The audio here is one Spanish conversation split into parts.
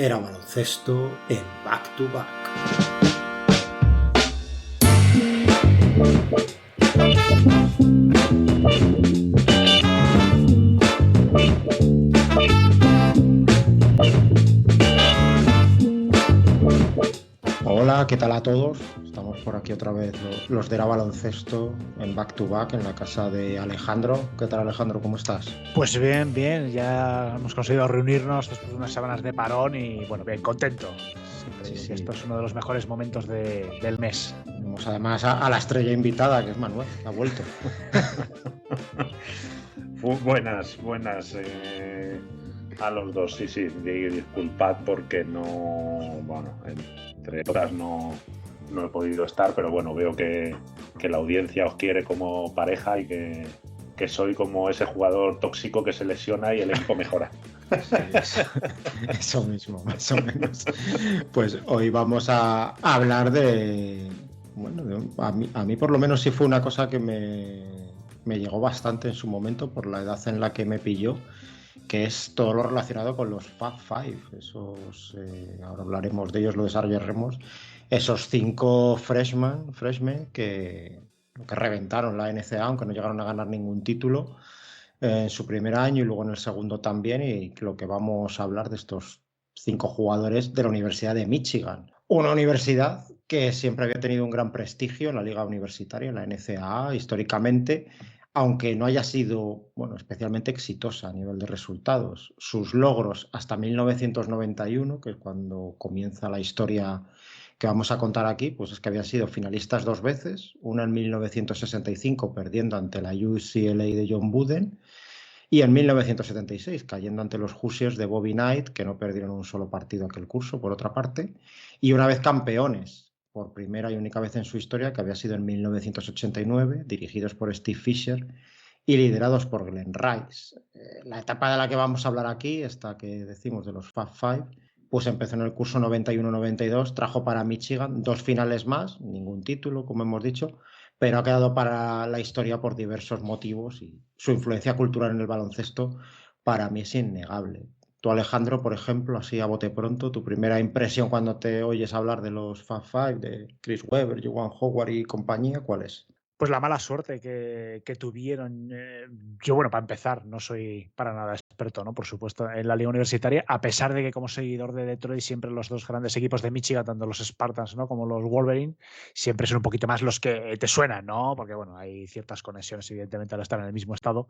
Era baloncesto en Back to Back. Hola, ¿qué tal a todos? Estamos por aquí otra vez los de Era baloncesto en Back to Back en la casa de Alejandro. ¿Qué tal, Alejandro? ¿Cómo estás? Pues bien, bien, ya hemos conseguido reunirnos después de unas semanas de parón y bueno, bien, contento. Siempre digo que Sí. esto es uno de los mejores momentos del mes. Tenemos además a la estrella invitada, que es Manuel, que ha vuelto. Buenas a los dos, sí. Disculpad porque entre otras no he podido estar, pero bueno, veo que la audiencia os quiere como pareja y que soy como ese jugador tóxico que se lesiona y el equipo mejora. Sí, eso mismo, más o menos. Pues hoy vamos a hablar a mí por lo menos sí fue una cosa que me llegó bastante en su momento por la edad en la que me pilló, que es todo lo relacionado con los Fab Five. Ahora hablaremos de ellos, lo desarrollaremos. Esos 5 freshmen que reventaron la NCAA, aunque no llegaron a ganar ningún título en su primer año y luego en el segundo también, y lo que vamos a hablar de estos 5 jugadores de la Universidad de Michigan. Una universidad que siempre había tenido un gran prestigio en la liga universitaria, en la NCAA, históricamente, aunque no haya sido, especialmente exitosa a nivel de resultados. Sus logros hasta 1991, que es cuando comienza la historia que vamos a contar aquí, pues es que habían sido finalistas 2 veces, una en 1965 perdiendo ante la UCLA de John Wooden, y en 1976, cayendo ante los Hoosiers de Bobby Knight, que no perdieron un solo partido aquel curso, por otra parte, y una vez campeones, por primera y única vez en su historia, que había sido en 1989, dirigidos por Steve Fisher y liderados por Glenn Rice. La etapa de la que vamos a hablar aquí, esta que decimos de los Fab Five, pues empezó en el curso 91-92, trajo para Michigan 2 finales más, ningún título, como hemos dicho, pero ha quedado para la historia por diversos motivos y su influencia cultural en el baloncesto para mí es innegable. Tú, Alejandro, por ejemplo, así a bote pronto, tu primera impresión cuando te oyes hablar de los Fab Five, de Chris Webber, Juwan Howard y compañía, ¿cuál es? Pues la mala suerte que tuvieron. Yo, bueno, para empezar, no soy para nada experto, ¿no? Por supuesto, en la liga universitaria, a pesar de que como seguidor de Detroit, siempre los dos grandes equipos de Michigan, tanto los Spartans, ¿no?, como los Wolverine, siempre son un poquito más los que te suenan, ¿no? Porque, bueno, hay ciertas conexiones, evidentemente, al estar en el mismo estado.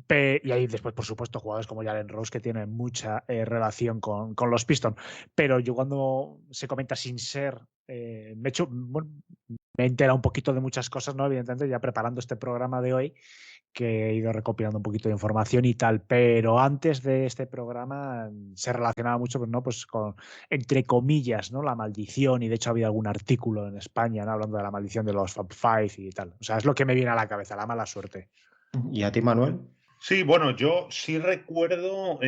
Y hay después, por supuesto, jugadores como Jalen Rose que tienen mucha relación con los Pistons. Pero yo cuando se comenta sin ser, me he enterado un poquito de muchas cosas, ¿no? Evidentemente, ya preparando este programa de hoy, que he ido recopilando un poquito de información y tal. Pero antes de este programa se relacionaba mucho, ¿no?, pues con, entre comillas, ¿no?, la maldición. Y de hecho ha habido algún artículo en España, ¿no?, hablando de la maldición de los Fab Five y tal. O sea, es lo que me viene a la cabeza, la mala suerte. ¿Y a ti, Manuel? Sí, bueno, yo sí recuerdo,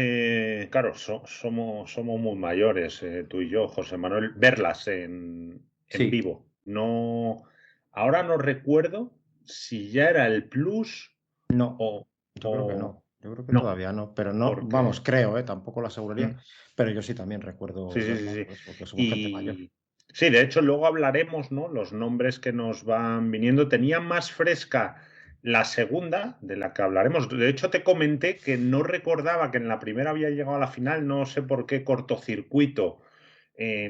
claro, somos muy mayores, tú y yo, José Manuel, verlas en Sí. vivo. No, ahora no recuerdo si ya era el Plus No, o, yo creo que o no. Yo creo que no, todavía no, pero no, vamos, porque creo, tampoco lo aseguraría, mm, pero yo sí también recuerdo sí. verlas, pues, porque somos gente mayor. Y sí, de hecho, luego hablaremos, ¿no? Los nombres que nos van viniendo. Tenía más fresca la segunda, de la que hablaremos. De hecho, te comenté que no recordaba que en la primera había llegado a la final, no sé por qué cortocircuito.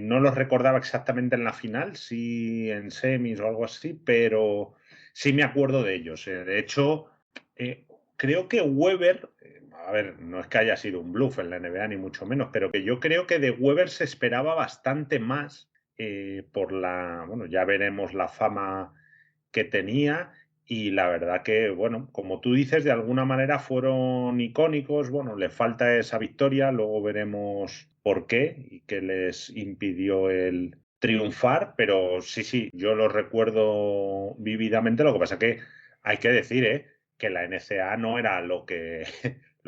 No los recordaba exactamente en la final, sí en semis o algo así, pero sí me acuerdo de ellos. De hecho, creo que Weber, a ver, no es que haya sido un bluff en la NBA ni mucho menos, pero que yo creo que de Weber se esperaba bastante más bueno, ya veremos la fama que tenía y la verdad que, bueno, como tú dices, de alguna manera fueron icónicos. Bueno, le falta esa victoria, luego veremos por qué y qué les impidió el triunfar, pero sí, yo lo recuerdo vívidamente. Lo que pasa que hay que decir, que la NCAA no era lo que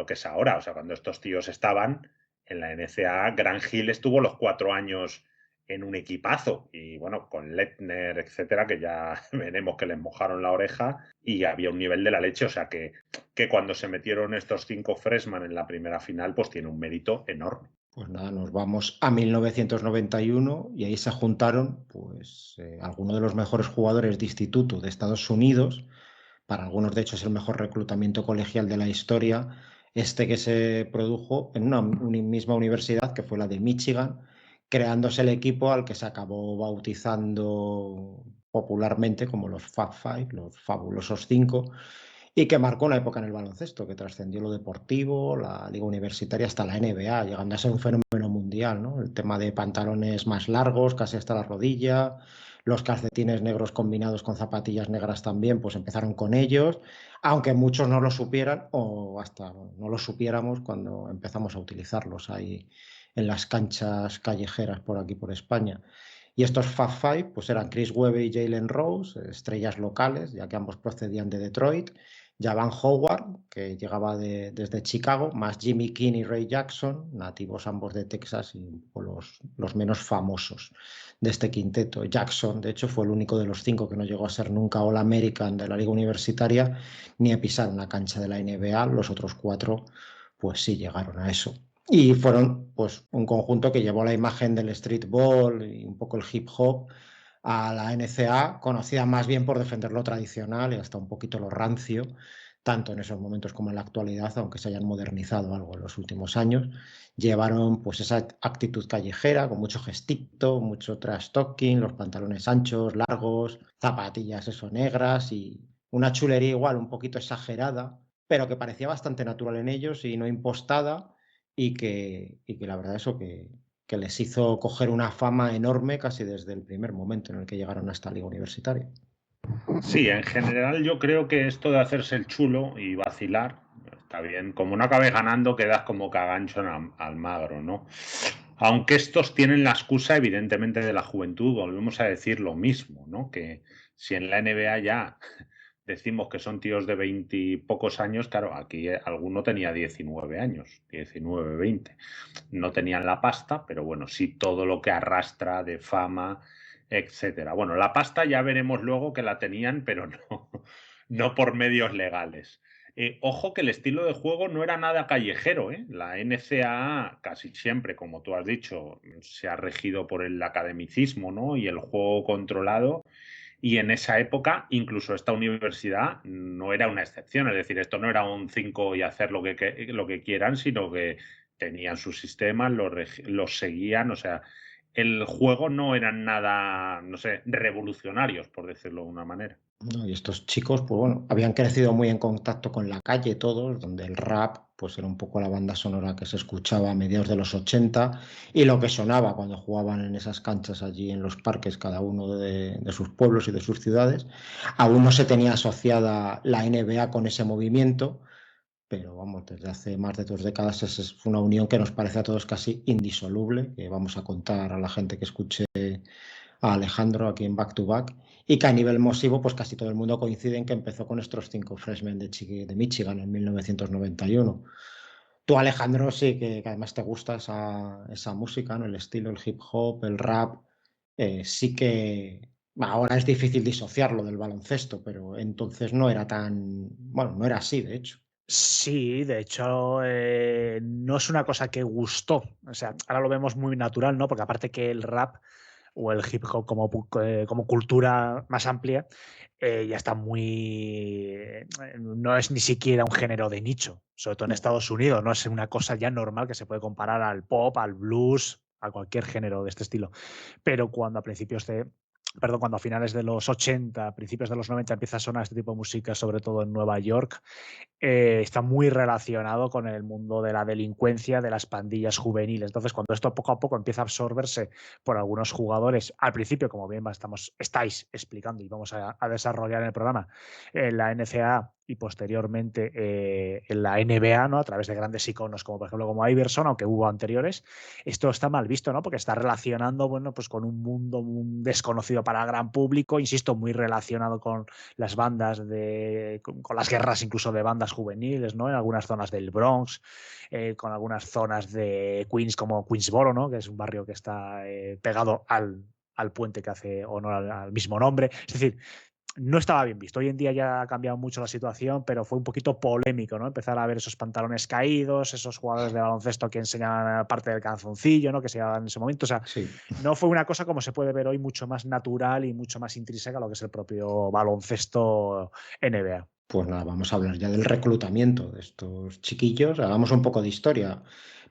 es ahora. O sea, cuando estos tíos estaban en la NCAA, Grant Hill estuvo los 4 años en un equipazo y bueno, con Lettner, etcétera, que ya veremos que les mojaron la oreja y había un nivel de la leche. O sea que cuando se metieron estos 5 freshmen en la primera final, pues tiene un mérito enorme. Pues nada, nos vamos a 1991 y ahí se juntaron pues algunos de los mejores jugadores de instituto de Estados Unidos. Para algunos, de hecho, es el mejor reclutamiento colegial de la historia, este que se produjo en una misma universidad, que fue la de Michigan, creándose el equipo al que se acabó bautizando popularmente como los Fab Five, los fabulosos cinco, y que marcó una época en el baloncesto, que trascendió lo deportivo, la liga universitaria, hasta la NBA, llegando a ser un fenómeno mundial, ¿no? El tema de pantalones más largos, casi hasta la rodilla, los calcetines negros combinados con zapatillas negras también, pues empezaron con ellos, aunque muchos no lo supieran o hasta no lo supiéramos cuando empezamos a utilizarlos ahí en las canchas callejeras por aquí, por España. Y estos Fab Five pues eran Chris Webber y Jalen Rose, estrellas locales, ya que ambos procedían de Detroit. Javan Howard, que llegaba desde Chicago, más Jimmy King y Ray Jackson, nativos ambos de Texas y los menos famosos de este quinteto. Jackson, de hecho, fue el único de los cinco que no llegó a ser nunca All-American de la liga universitaria ni a pisar una cancha de la NBA. Los otros cuatro, pues sí llegaron a eso. Y fueron pues un conjunto que llevó la imagen del streetball y un poco el hip hop a la NCAA, conocida más bien por defender lo tradicional y hasta un poquito lo rancio, tanto en esos momentos como en la actualidad, aunque se hayan modernizado algo en los últimos años. Llevaron pues esa actitud callejera, con mucho gestito, mucho trash talking, los pantalones anchos, largos, zapatillas eso negras y una chulería igual un poquito exagerada, pero que parecía bastante natural en ellos y no impostada y que la verdad eso que les hizo coger una fama enorme casi desde el primer momento en el que llegaron a esta liga universitaria. Sí, en general yo creo que esto de hacerse el chulo y vacilar está bien. Como no acabes ganando, quedas como cagancho al magro, ¿no? Aunque estos tienen la excusa, evidentemente, de la juventud, volvemos a decir lo mismo, ¿no? Que si en la NBA ya decimos que son tíos de 20 y pocos años, claro, aquí alguno tenía 19 años, 19, 20. No tenían la pasta, pero bueno, sí todo lo que arrastra de fama, etcétera. Bueno, la pasta ya veremos luego que la tenían, pero no por medios legales. Ojo que el estilo de juego no era nada callejero, ¿eh? La NCAA casi siempre, como tú has dicho, se ha regido por el academicismo, ¿no? Y el juego controlado. Y en esa época, incluso esta universidad no era una excepción. Es decir, esto no era un 5 y hacer lo que quieran, sino que tenían sus sistemas, los seguían. O sea, el juego no eran nada, no sé, revolucionarios, por decirlo de una manera. ¿No? Y estos chicos, pues bueno, habían crecido muy en contacto con la calle todos, donde el rap pues era un poco la banda sonora que se escuchaba a mediados de los 80 y lo que sonaba cuando jugaban en esas canchas allí en los parques, cada uno de sus pueblos y de sus ciudades. Aún no se tenía asociada la NBA con ese movimiento, pero vamos, desde hace más de 2 décadas es una unión que nos parece a todos casi indisoluble, que vamos a contar a la gente que escuche a Alejandro aquí en Back to Back, y que a nivel masivo, pues casi todo el mundo coincide en que empezó con estos 5 freshmen de Michigan en 1991. Tú, Alejandro, sí que además te gusta esa música, ¿no? El estilo, el hip hop, el rap, sí que ahora es difícil disociarlo del baloncesto, pero entonces no era tan, bueno, no era así, de hecho. Sí, de hecho, no es una cosa que gustó. O sea, ahora lo vemos muy natural, ¿no? Porque aparte que el rap o el hip hop como cultura más amplia, ya está muy... no es ni siquiera un género de nicho, sobre todo en Estados Unidos, no es una cosa ya normal que se puede comparar al pop, al blues, a cualquier género de este estilo. Pero cuando a principios de... Perdón, cuando a finales de los 80, principios de los 90 empieza a sonar este tipo de música, sobre todo en Nueva York, está muy relacionado con el mundo de la delincuencia, de las pandillas juveniles. Entonces, cuando esto poco a poco empieza a absorberse por algunos jugadores, al principio, como bien estáis explicando y vamos a desarrollar en el programa, en la NCAA y posteriormente en la NBA, ¿no? A través de grandes iconos como por ejemplo como Iverson, aunque hubo anteriores, esto está mal visto, ¿no? Porque está relacionando, bueno, pues con un mundo desconocido para el gran público, insisto, muy relacionado con las bandas con las guerras incluso de bandas juveniles, ¿no? En algunas zonas del Bronx, con algunas zonas de Queens como Queensboro, ¿no? Que es un barrio que está pegado al puente que hace honor al mismo nombre. Es decir, no estaba bien visto. Hoy en día ya ha cambiado mucho la situación, pero fue un poquito polémico, ¿no? Empezar a ver esos pantalones caídos, esos jugadores de baloncesto que enseñaban parte del calzoncillo, ¿no? Que se llevaban en ese momento. O sea, Sí. no fue una cosa como se puede ver hoy, mucho más natural y mucho más intrínseca a lo que es el propio baloncesto NBA. Pues nada, vamos a hablar ya del reclutamiento de estos chiquillos. Hagamos un poco de historia.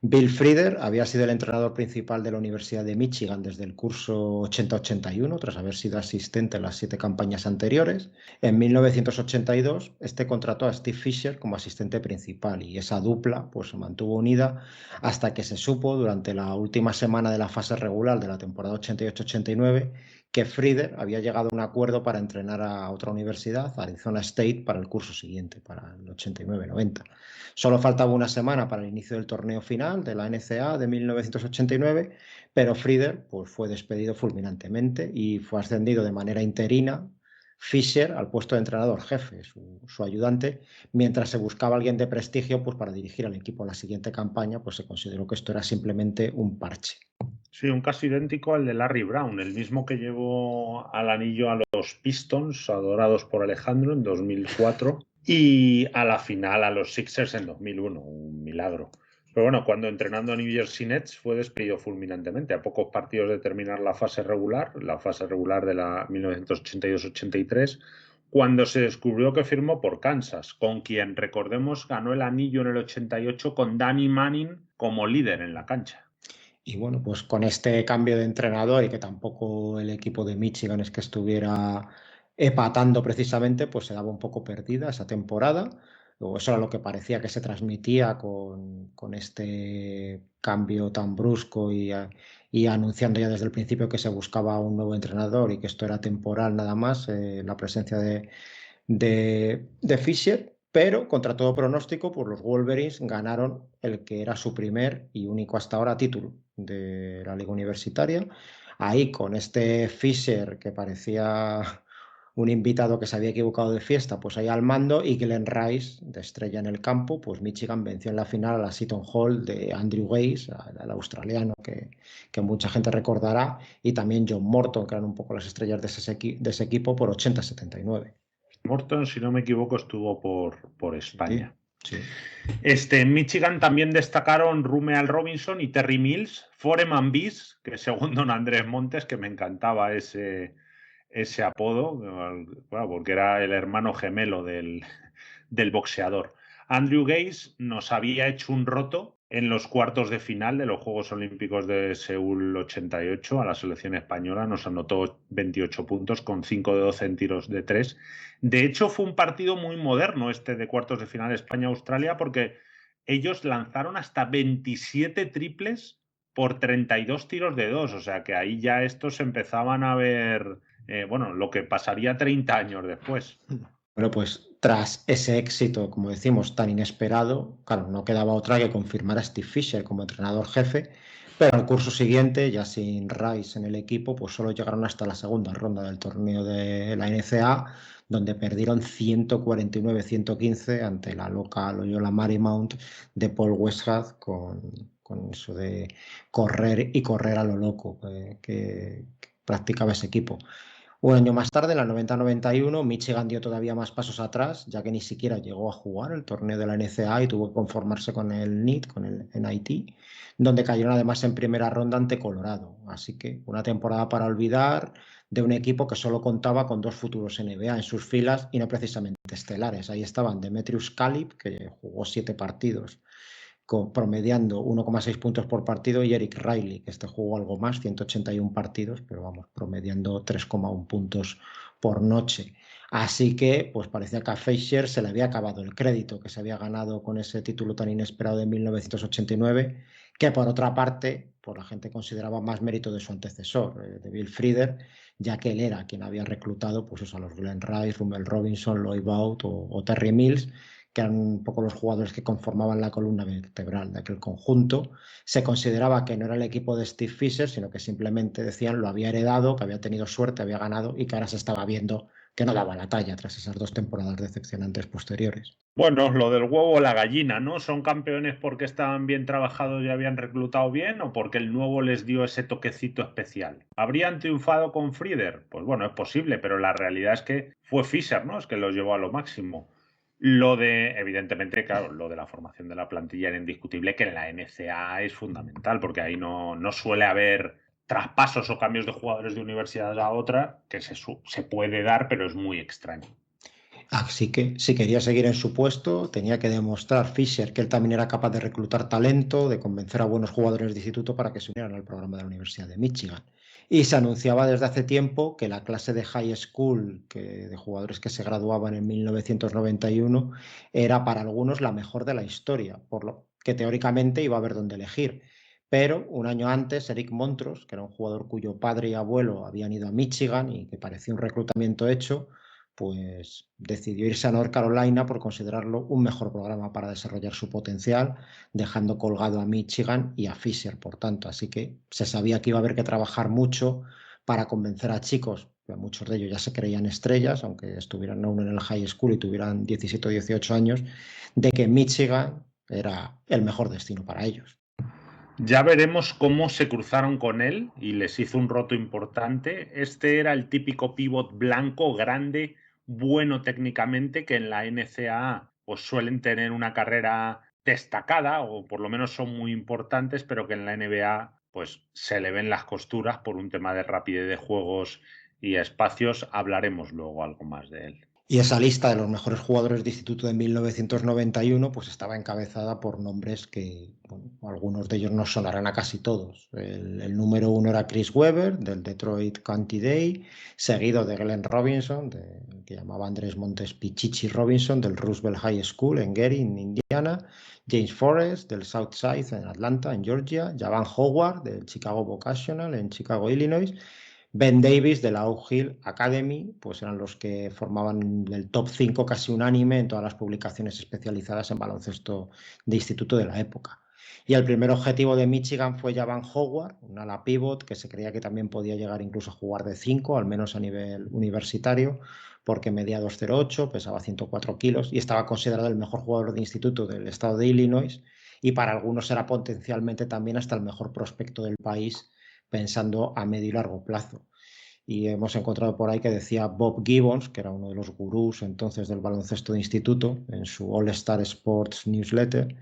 Bill Frieder había sido el entrenador principal de la Universidad de Michigan desde el curso 80-81, tras haber sido asistente en las 7 campañas anteriores. En 1982, este contrató a Steve Fisher como asistente principal y esa dupla pues, se mantuvo unida hasta que se supo durante la última semana de la fase regular de la temporada 88-89 que Frieder había llegado a un acuerdo para entrenar a otra universidad, Arizona State, para el curso siguiente, para el 89-90. Solo faltaba una semana para el inicio del torneo final de la NCAA de 1989, pero Frieder pues, fue despedido fulminantemente y fue ascendido de manera interina Fisher al puesto de entrenador jefe, su ayudante, mientras se buscaba alguien de prestigio pues, para dirigir al equipo en la siguiente campaña, pues se consideró que esto era simplemente un parche. Sí, un caso idéntico al de Larry Brown, el mismo que llevó al anillo a los Pistons, adorados por Alejandro, en 2004, y a la final a los Sixers en 2001, un milagro. Pero bueno, cuando entrenando a New Jersey Nets fue despedido fulminantemente a pocos partidos de terminar la fase regular de la 1982-83, cuando se descubrió que firmó por Kansas, con quien, recordemos, ganó el anillo en el 88 con Danny Manning como líder en la cancha. Y bueno, pues con este cambio de entrenador y que tampoco el equipo de Michigan es que estuviera empatando precisamente, pues se daba un poco perdida esa temporada. O eso era lo que parecía que se transmitía con este cambio tan brusco y anunciando ya desde el principio que se buscaba un nuevo entrenador y que esto era temporal nada más, la presencia de Fisher. Pero contra todo pronóstico, pues los Wolverines ganaron el que era su primer y único hasta ahora título de la Liga Universitaria. Ahí con este Fisher que parecía un invitado que se había equivocado de fiesta, pues ahí al mando, y Glenn Rice de estrella en el campo, pues Michigan venció en la final a la Seton Hall de Andrew Gaze, al australiano que mucha gente recordará, y también John Morton, que eran un poco las estrellas de ese equipo, por 80-79. Morton, si no me equivoco, estuvo por España. Sí. En Michigan también destacaron Rumeal Robinson y Terry Mills, Foreman Bees, que según don Andrés Montes, que me encantaba ese apodo, bueno, porque era el hermano gemelo del boxeador. Andrew Gaze nos había hecho un roto en los cuartos de final de los Juegos Olímpicos de Seúl 88 a la selección española. Nos anotó 28 puntos con 5 de 12 en tiros de 3. De hecho, fue un partido muy moderno este de cuartos de final España-Australia, porque ellos lanzaron hasta 27 triples por 32 tiros de 2. O sea que ahí ya estos empezaban a ver, bueno, lo que pasaría 30 años después. Bueno, pues tras ese éxito, como decimos, tan inesperado, claro, no quedaba otra que confirmar a Steve Fisher como entrenador jefe, pero al curso siguiente, ya sin Rice en el equipo, pues solo llegaron hasta la segunda ronda del torneo de la NCAA, donde perdieron 149-115 ante la loca Loyola Marymount de Paul Westhead con eso de correr y correr a lo loco que practicaba ese equipo. Un año más tarde, en la 90-91, Michigan dio todavía más pasos atrás, ya que ni siquiera llegó a jugar el torneo de la NCAA y tuvo que conformarse con el NIT, con el NIT, donde cayeron además en primera ronda ante Colorado. Así que una temporada para olvidar de un equipo que solo contaba con 2 futuros NBA en sus filas y no precisamente estelares. Ahí estaban Demetrius Calip, que jugó 7 partidos, promediando 1,6 puntos por partido, y Eric Riley, que jugó algo más, 181 partidos, pero vamos, promediando 3,1 puntos por noche. Así que, pues parecía que a Fisher se le había acabado el crédito que se había ganado con ese título tan inesperado de 1989, que por otra parte, pues la gente consideraba más mérito de su antecesor, de Bill Frieder, ya que él era quien había reclutado pues eso, a los Glenn Rice, Rumeal Robinson, Lloyd Bout o Terry Mills, que eran un poco los jugadores que conformaban la columna vertebral de aquel conjunto. Se consideraba que no era el equipo de Steve Fisher, sino que simplemente decían lo había heredado, que había tenido suerte, había ganado y que ahora se estaba viendo que no daba la talla tras esas 2 temporadas decepcionantes posteriores. Bueno, lo del huevo o la gallina, ¿no? ¿Son campeones porque estaban bien trabajados y habían reclutado bien o porque el nuevo les dio ese toquecito especial? ¿Habrían triunfado con Frieder? Pues bueno, es posible, pero la realidad es que fue Fischer, ¿no? Es que los llevó a lo máximo. Lo de, evidentemente, claro, lo de la formación de la plantilla era indiscutible, que en la NCAA es fundamental, porque ahí no suele haber traspasos o cambios de jugadores de universidad a otra, que se puede dar, pero es muy extraño. Así que si quería seguir en su puesto, tenía que demostrar Fischer que él también era capaz de reclutar talento, de convencer a buenos jugadores de instituto para que se unieran al programa de la Universidad de Michigan. Y se anunciaba desde hace tiempo que la clase de high school de jugadores que se graduaban en 1991 era para algunos la mejor de la historia, por lo que teóricamente iba a haber dónde elegir. Pero un año antes, Eric Montross, que era un jugador cuyo padre y abuelo habían ido a Michigan y que parecía un reclutamiento hecho, pues decidió irse a North Carolina por considerarlo un mejor programa para desarrollar su potencial, dejando colgado a Michigan y a Fisher, por tanto. Así que se sabía que iba a haber que trabajar mucho para convencer a chicos, que muchos de ellos ya se creían estrellas, aunque estuvieran aún en el high school y tuvieran 17 o 18 años, de que Michigan era el mejor destino para ellos. Ya veremos cómo se cruzaron con él y les hizo un roto importante. Este era el típico pívot blanco, grande, bueno técnicamente, que en la NCAA pues suelen tener una carrera destacada o por lo menos son muy importantes, pero que en la NBA pues se le ven las costuras por un tema de rapidez de juegos y espacios. Hablaremos luego algo más de él. Y esa lista de los mejores jugadores de instituto de 1991 pues estaba encabezada por nombres que, bueno, algunos de ellos nos sonarán a casi todos. El número 1 era Chris Webber, del Detroit County Day, seguido de Glenn Robinson, que llamaba Andrés Montes Pichichi Robinson, del Roosevelt High School en Gary, en Indiana, James Forrest, del Southside en Atlanta, en Georgia, Javan Howard, del Chicago Vocational, en Chicago, Illinois, Ben Davis de la Oak Hill Academy, pues eran los que formaban el top 5 casi unánime en todas las publicaciones especializadas en baloncesto de instituto de la época. Y el primer objetivo de Michigan fue Javan Howard, un ala pivot que se creía que también podía llegar incluso a jugar de 5, al menos a nivel universitario, porque medía 2,08, pesaba 104 kilos y estaba considerado el mejor jugador de instituto del estado de Illinois, y para algunos era potencialmente también hasta el mejor prospecto del país, pensando a medio y largo plazo. Y hemos encontrado por ahí que decía Bob Gibbons, que era uno de los gurús entonces del baloncesto de instituto, en su All Star Sports Newsletter: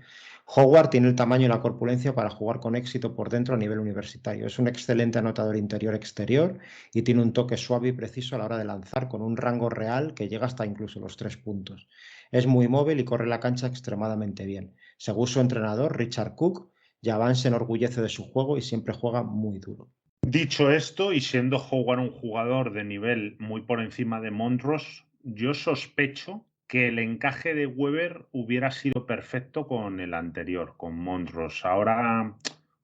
Howard tiene el tamaño y la corpulencia para jugar con éxito por dentro a nivel universitario. Es un excelente anotador interior-exterior y tiene un toque suave y preciso a la hora de lanzar, con un rango real que llega hasta incluso los 3 puntos. Es muy móvil y corre la cancha extremadamente bien. Según su entrenador, Richard Cook, Javan se enorgullece de su juego y siempre juega muy duro. Dicho esto, y siendo Howard un jugador de nivel muy por encima de Montross, yo sospecho que el encaje de Webber hubiera sido perfecto con el anterior, con Montross. Ahora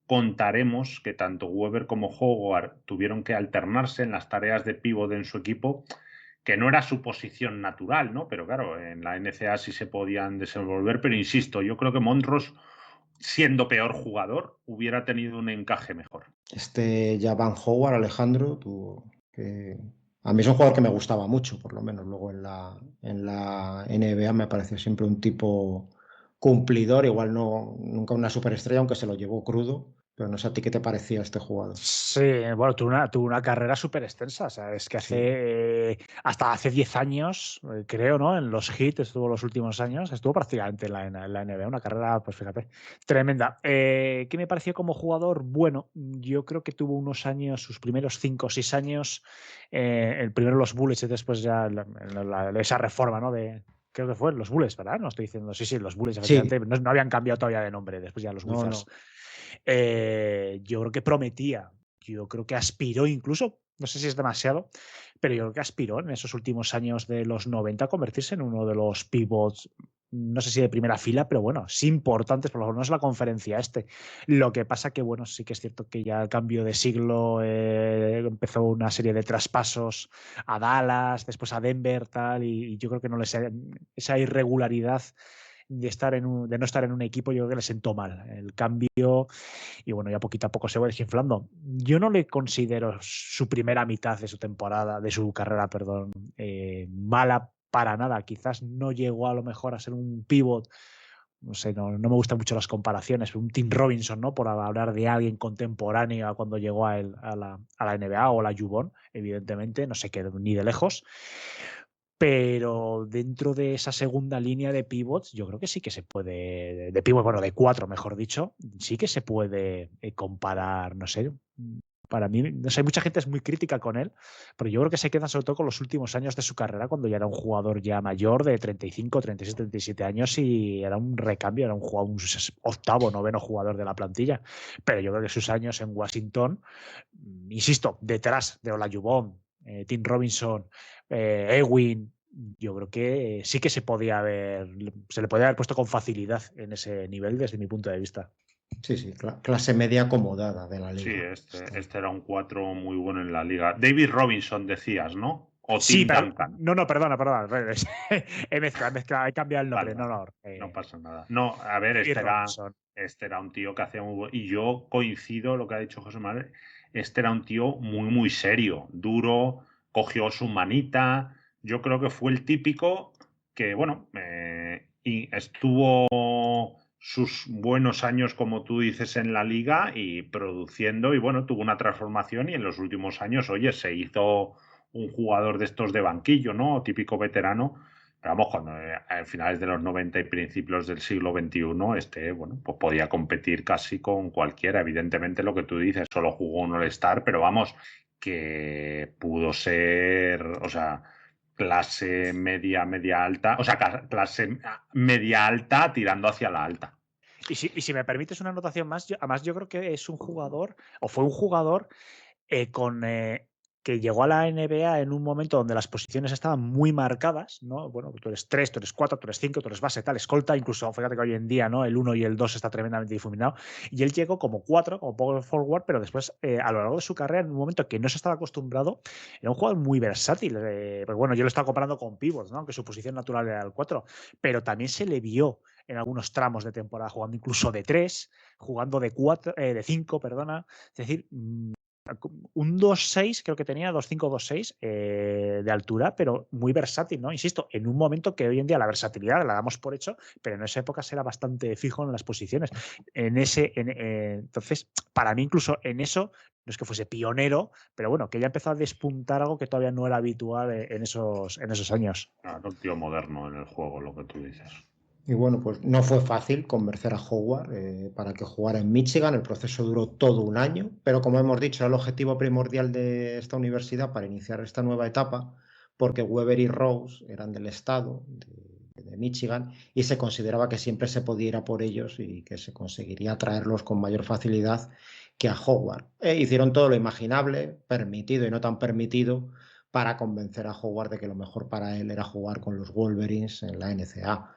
contaremos que tanto Webber como Howard tuvieron que alternarse en las tareas de pívot en su equipo, que no era su posición natural, ¿no? Pero claro, en la NCAA sí se podían desenvolver, pero insisto, yo creo que Montross, siendo peor jugador, hubiera tenido un encaje mejor. Javan Howard, Alejandro, a mí es un jugador que me gustaba mucho, por lo menos. Luego en la NBA me pareció siempre un tipo cumplidor, igual nunca una superestrella, aunque se lo llevó crudo. Pero no sé a ti qué te parecía este jugador. Sí, bueno, tuvo una carrera súper extensa. O sea, es que hasta hace 10 años, creo, ¿no? En los Heat estuvo los últimos años, estuvo prácticamente en la NBA, una carrera, pues fíjate, tremenda. ¿Qué me pareció como jugador? Bueno, yo creo que tuvo unos años, sus primeros 5 o 6 años, el primero los Bullets y después ya esa reforma, ¿no? Creo que fue los Bullets, ¿verdad? No estoy diciendo, sí, los Bullets, efectivamente, Sí, no habían cambiado todavía de nombre, después ya los Wizards. no. Yo creo que prometía, yo creo que aspiró incluso, no sé si es demasiado, pero yo creo que aspiró en esos últimos años de los 90 a convertirse en uno de los pivots, no sé si de primera fila, pero bueno, sí importantes, por lo menos la conferencia este. Lo que pasa que, bueno, sí que es cierto que ya al cambio de siglo empezó una serie de traspasos a Dallas, después a Denver, tal, y yo creo que no esa irregularidad de no estar en un equipo, yo creo que le sentó mal el cambio y bueno, ya poquito a poco se va desinflando. Yo no le considero su primera mitad de su carrera, perdón, mala para nada. Quizás no llegó a lo mejor a ser un pivot, no sé, no me gustan mucho las comparaciones, un Tim Robinson, ¿no? Por hablar de alguien contemporáneo a cuando llegó a la NBA o la Jubon, evidentemente, no se quedó ni de lejos. Pero dentro de esa segunda línea de pivots, yo creo que sí que se puede, de pivot, bueno, de 4, mejor dicho, sí que se puede comparar, no sé. Para mí, no sé, mucha gente es muy crítica con él, pero yo creo que se queda sobre todo con los últimos años de su carrera, cuando ya era un jugador ya mayor de 35, 36, 37 años y era un recambio, era un octavo, noveno jugador de la plantilla. Pero yo creo que sus años en Washington, insisto, detrás de Olajuwon, Tim Robinson, Ewing, yo creo que sí que se le podía haber puesto con facilidad en ese nivel desde mi punto de vista. Sí, clase media acomodada de la liga. Sí, este era un 4 muy bueno en la liga. David Robinson decías, ¿no? O Sí, Tim Duncan. No, perdona, al revés. he mezclado, he cambiado el nombre. Vale. No pasa nada. No, a ver, este era un tío que hacía muy bueno. Y yo coincido lo que ha dicho José Manuel. Este era un tío muy, muy serio, duro, cogió su manita. Yo creo que fue el típico que, bueno, y estuvo sus buenos años, como tú dices, en la liga y produciendo. Y bueno, tuvo una transformación y en los últimos años, oye, se hizo un jugador de estos de banquillo, ¿no? Típico veterano. Pero vamos, cuando a finales de los 90 y principios del siglo XXI, bueno, pues podía competir casi con cualquiera. Evidentemente, lo que tú dices, solo jugó un All-Star, pero vamos, que pudo ser, o sea, clase media, media alta, o sea, clase media alta tirando hacia la alta. Y si me permites una anotación más, además yo creo que es un jugador, o fue un jugador que llegó a la NBA en un momento donde las posiciones estaban muy marcadas, ¿no? Bueno, tú eres 3, tú eres 4, tú eres 5, tú eres base, tal, escolta, incluso fíjate que hoy en día, ¿no? El 1 y el 2 está tremendamente difuminado. Y él llegó como 4, como power forward, pero después, a lo largo de su carrera, en un momento que no se estaba acostumbrado, era un jugador muy versátil. Pues bueno, yo lo estaba comparando con pivots, ¿no? Aunque su posición natural era el 4, pero también se le vio en algunos tramos de temporada jugando incluso de 3, jugando de 5, perdona. Es decir, un 2.6, creo que tenía 2.5, 2.6 de altura, pero muy versátil, ¿no? Insisto, en un momento que hoy en día la versatilidad la damos por hecho, pero en esa época era bastante fijo en las posiciones. Entonces, para mí incluso en eso, no es que fuese pionero, pero bueno, que ya empezó a despuntar algo que todavía no era habitual en esos años. Claro, un tío moderno en el juego, lo que tú dices. Y bueno, pues no fue fácil convencer a Howard para que jugara en Michigan. El proceso duró todo un año, pero como hemos dicho, era el objetivo primordial de esta universidad para iniciar esta nueva etapa, porque Weber y Rose eran del estado de Michigan y se consideraba que siempre se podía ir a por ellos y que se conseguiría traerlos con mayor facilidad que a Howard. Hicieron todo lo imaginable, permitido y no tan permitido, para convencer a Howard de que lo mejor para él era jugar con los Wolverines en la NCAA.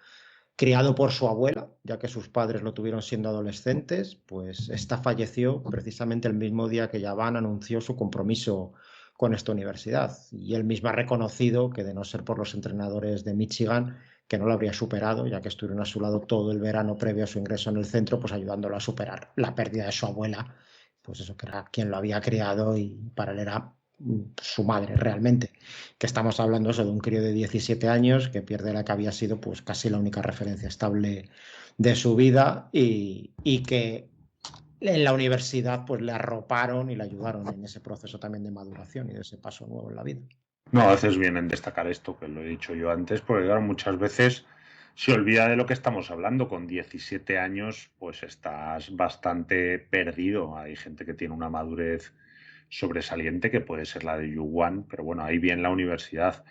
Criado por su abuela, ya que sus padres lo tuvieron siendo adolescentes, pues esta falleció precisamente el mismo día que Javan anunció su compromiso con esta universidad. Y él mismo ha reconocido que, de no ser por los entrenadores de Michigan, que no lo habría superado, ya que estuvieron a su lado todo el verano previo a su ingreso en el centro, pues ayudándolo a superar la pérdida de su abuela, pues eso, que era quien lo había criado y para él era su madre realmente, que estamos hablando eso de un crío de 17 años que pierde la que había sido pues casi la única referencia estable de su vida y que en la universidad pues le arroparon y le ayudaron en ese proceso también de maduración y de ese paso nuevo en la vida. No, haces bien en destacar esto, que lo he dicho yo antes, porque claro, muchas veces se olvida de lo que estamos hablando. Con 17 años, pues estás bastante perdido. Hay gente que tiene una madurez sobresaliente, que puede ser la de Yuan, pero bueno, ahí bien la universidad.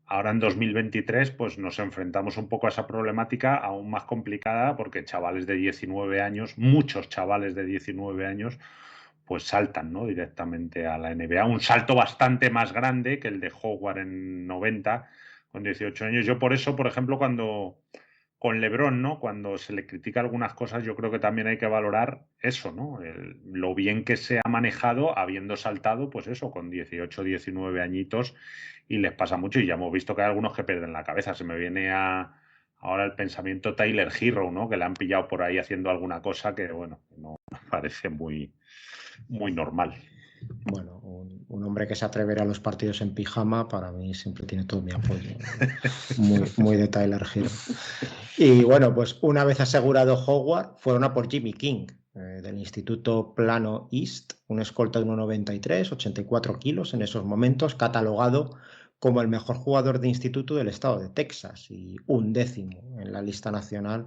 Ahora en 2023, pues nos enfrentamos un poco a esa problemática aún más complicada, porque chavales de 19 años, muchos chavales de 19 años, pues saltan, ¿no?, directamente a la NBA. Un salto bastante más grande que el de Howard en 90, con 18 años. Yo por eso, por ejemplo, con LeBron, ¿no?, cuando se le critica algunas cosas, yo creo que también hay que valorar eso, ¿no?, lo bien que se ha manejado habiendo saltado, pues eso, con 18, 19 añitos, y les pasa mucho. Y ya hemos visto que hay algunos que pierden la cabeza. Se me viene a ahora el pensamiento Tyler Hero, ¿no? Que le han pillado por ahí haciendo alguna cosa que, bueno, no parece muy, muy normal. Bueno, un hombre que se atreve a ir a los partidos en pijama, para mí siempre tiene todo mi apoyo. Muy, muy de Tyler Hero. Y bueno, pues una vez asegurado Howard, fueron a por Jimmy King, del Instituto Plano East, un escolta de 1,93, 84 kilos en esos momentos, catalogado como el mejor jugador de instituto del estado de Texas y 11º en la lista nacional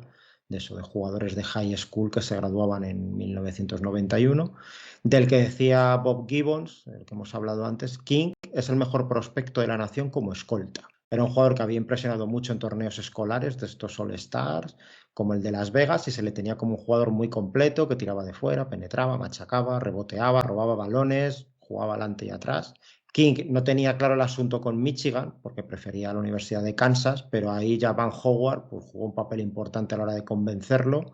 de jugadores de high school que se graduaban en 1991, del que decía Bob Gibbons, el que hemos hablado antes, King es el mejor prospecto de la nación como escolta. Era un jugador que había impresionado mucho en torneos escolares de estos All-Stars, como el de Las Vegas, y se le tenía como un jugador muy completo, que tiraba de fuera, penetraba, machacaba, reboteaba, robaba balones, jugaba adelante y atrás. King no tenía claro el asunto con Michigan, porque prefería la Universidad de Kansas, pero ahí ya Van Howard pues, jugó un papel importante a la hora de convencerlo.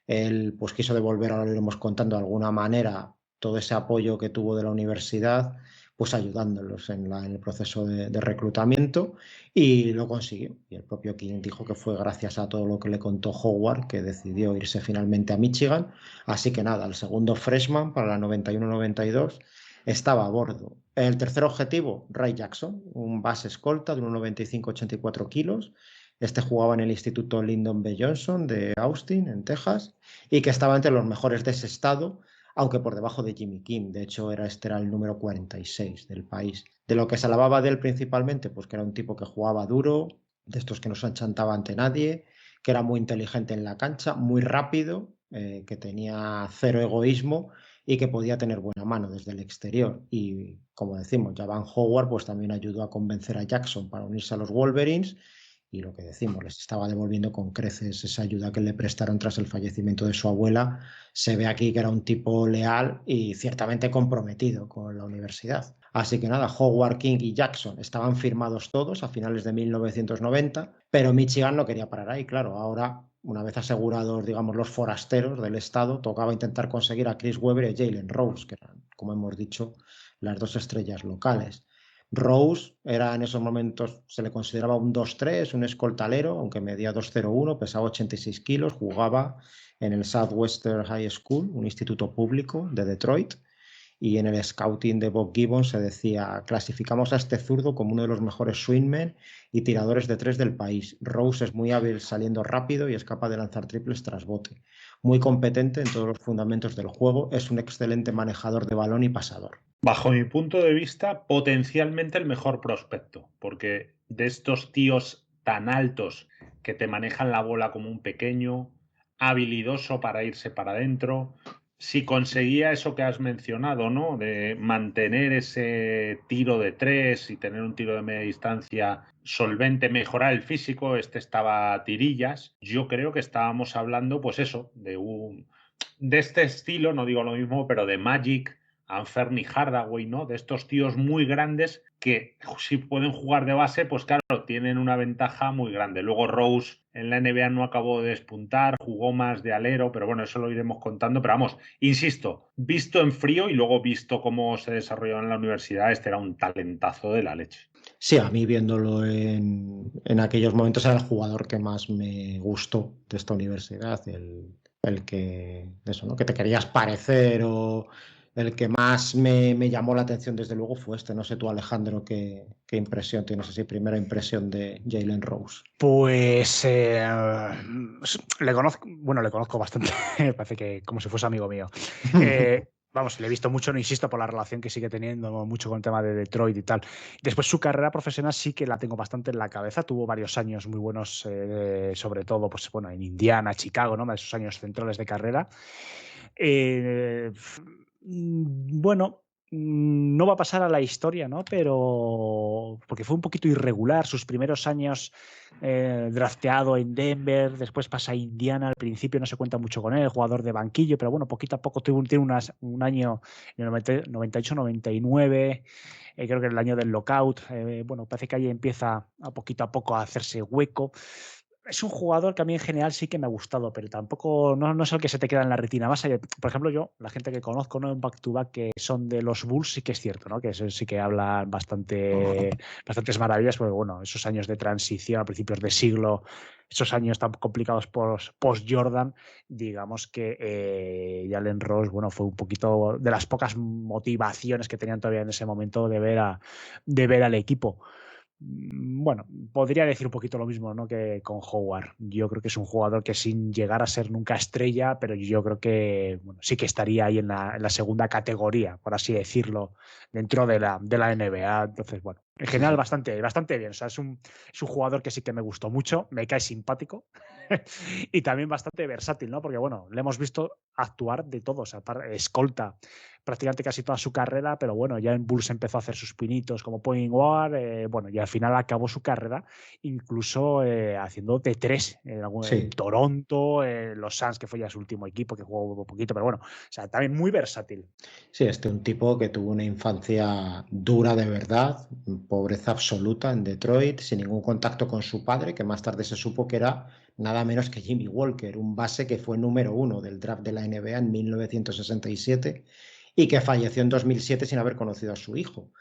Él pues, quiso devolver, ahora lo iremos contando de alguna manera, todo ese apoyo que tuvo de la universidad, pues ayudándolos en el proceso de reclutamiento, y lo consiguió. Y el propio King dijo que fue gracias a todo lo que le contó Howard que decidió irse finalmente a Michigan. Así que nada, el segundo freshman para la 91-92 estaba a bordo. El tercer objetivo, Ray Jackson, un base escolta de 1,95, 84 kilos. Este jugaba en el Instituto Lyndon B. Johnson de Austin, en Texas, y que estaba entre los mejores de ese estado, aunque por debajo de Jimmy King. De hecho, este era el número 46 del país. De lo que se alababa de él principalmente, pues que era un tipo que jugaba duro, de estos que no se enchantaba ante nadie, que era muy inteligente en la cancha, muy rápido, que tenía cero egoísmo y que podía tener buena mano desde el exterior. Y como decimos, ya Van Howard pues también ayudó a convencer a Jackson para unirse a los Wolverines, y lo que decimos, les estaba devolviendo con creces esa ayuda que le prestaron tras el fallecimiento de su abuela. Se ve aquí que era un tipo leal y ciertamente comprometido con la universidad. Así que nada, Howard, King y Jackson estaban firmados todos a finales de 1990, pero Michigan no quería parar ahí, claro. Ahora, una vez asegurados, digamos, los forasteros del estado, tocaba intentar conseguir a Chris Webber y Jalen Rose, que eran, como hemos dicho, las dos estrellas locales. Rose era en esos momentos, se le consideraba un 2-3, un escoltalero, aunque medía 2,01, pesaba 86 kilos, jugaba en el Southwestern High School, un instituto público de Detroit, y en el scouting de Bob Gibbons se decía: clasificamos a este zurdo como uno de los mejores swingmen y tiradores de tres del país. Rose es muy hábil saliendo rápido y es capaz de lanzar triples tras bote. Muy competente en todos los fundamentos del juego, es un excelente manejador de balón y pasador. Bajo mi punto de vista, potencialmente el mejor prospecto, porque de estos tíos tan altos que te manejan la bola como un pequeño, habilidoso para irse para adentro, si conseguía eso que has mencionado, ¿no? De mantener ese tiro de tres y tener un tiro de media distancia solvente, mejorar el físico, estaba a tirillas, yo creo que estábamos hablando, pues eso, de este estilo, no digo lo mismo, pero de Magic, Anferni Hardaway, ¿no? De estos tíos muy grandes que si pueden jugar de base, pues claro, tienen una ventaja muy grande. Luego Rose en la NBA no acabó de despuntar, jugó más de alero, pero bueno, eso lo iremos contando. Pero vamos, insisto, visto en frío y luego visto cómo se desarrolló en la universidad, este era un talentazo de la leche. Sí, a mí viéndolo en aquellos momentos era el jugador que más me gustó de esta universidad, el que, eso, ¿no? Que te querías parecer, o el que más me llamó la atención desde luego fue este. No sé tú, Alejandro, qué impresión tienes, así, primera impresión de Jalen Rose. Pues le conozco bastante, me parece que como si fuese amigo mío. Vamos, le he visto mucho, no insisto, por la relación que sigue teniendo mucho con el tema de Detroit y tal. Después su carrera profesional sí que la tengo bastante en la cabeza. Tuvo varios años muy buenos, sobre todo pues, bueno, en Indiana, Chicago, ¿no? De esos años centrales de carrera. Bueno, no va a pasar a la historia, ¿no? Pero porque fue un poquito irregular sus primeros años, drafteado en Denver, después pasa a Indiana, al principio no se cuenta mucho con él, jugador de banquillo, pero bueno, poquito a poco tiene un año en el 98-99, creo que en el año del lockout, bueno, parece que ahí empieza a poquito a hacerse hueco. es un jugador que a mí en general sí que me ha gustado, pero tampoco no es el que se te queda en la retina. Más allá, por ejemplo, yo, la gente que conozco, ¿no? En back-to-back que son de los Bulls, sí que es cierto, ¿no? Que eso sí que hablan bastantes maravillas, porque bueno, esos años de transición a principios de siglo, esos años tan complicados post-Jordan, digamos que Jalen Rose, bueno, fue un poquito de las pocas motivaciones que tenían todavía en ese momento de ver al equipo. Bueno, podría decir un poquito lo mismo, ¿no? Que con Howard. Yo creo que es un jugador que sin llegar a ser nunca estrella, pero yo creo que bueno, sí que estaría ahí en la segunda categoría, por así decirlo, dentro de la NBA. Entonces, bueno, en general bastante bien. O sea, es un jugador que sí que me gustó mucho, me cae simpático y también bastante versátil, ¿no? Porque, bueno, le hemos visto actuar de todo, o sea, escolta prácticamente casi toda su carrera, pero bueno, ya en Bulls empezó a hacer sus pinitos como point guard, bueno, y al final acabó su carrera incluso haciendo T3 en Toronto, los Suns, que fue ya su último equipo, que jugó un poquito, pero bueno, o sea, también muy versátil. Sí, un tipo que tuvo una infancia dura de verdad, pobreza absoluta en Detroit, sin ningún contacto con su padre, que más tarde se supo que era nada menos que Jimmy Walker, un base que fue número 1 del draft de la NBA en 1967 y que falleció en 2007 sin haber conocido a su hijo.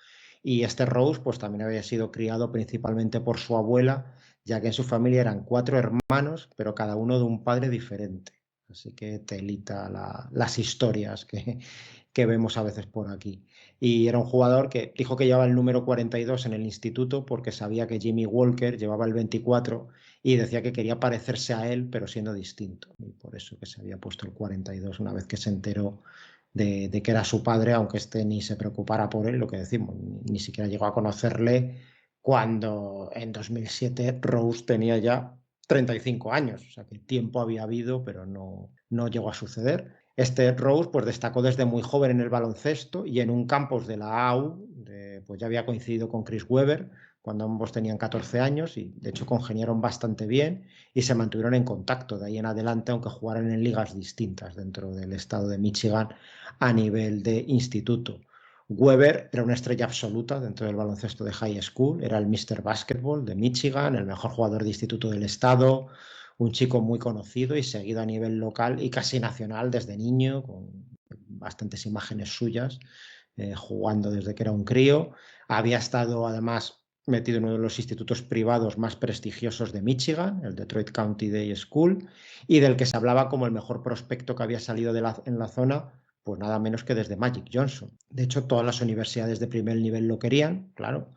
Y este Rose pues también había sido criado principalmente por su abuela, ya que en su familia eran 4 hermanos, pero cada uno de un padre diferente. Así que telita las historias que vemos a veces por aquí. Y era un jugador que dijo que llevaba el número 42 en el instituto porque sabía que Jimmy Walker llevaba el 24 y decía que quería parecerse a él, pero siendo distinto. Y por eso que se había puesto el 42 una vez que se enteró de que era su padre, aunque este ni se preocupara por él, lo que decimos, ni siquiera llegó a conocerle cuando en 2007 Rose tenía ya 35 años, o sea que tiempo había habido, pero no llegó a suceder. Este Rose pues destacó desde muy joven en el baloncesto y en un campus de la AU, pues ya había coincidido con Chris Webber cuando ambos tenían 14 años y de hecho congeniaron bastante bien y se mantuvieron en contacto de ahí en adelante, aunque jugaran en ligas distintas dentro del estado de Michigan a nivel de instituto. Webber era una estrella absoluta dentro del baloncesto de high school, era el Mr. Basketball de Michigan, el mejor jugador de instituto del estado, un chico muy conocido y seguido a nivel local y casi nacional desde niño, con bastantes imágenes suyas, jugando desde que era un crío. Había estado además metido en uno de los institutos privados más prestigiosos de Michigan, el Detroit County Day School, y del que se hablaba como el mejor prospecto que había salido en la zona, pues nada menos que desde Magic Johnson. De hecho, todas las universidades de primer nivel lo querían, claro,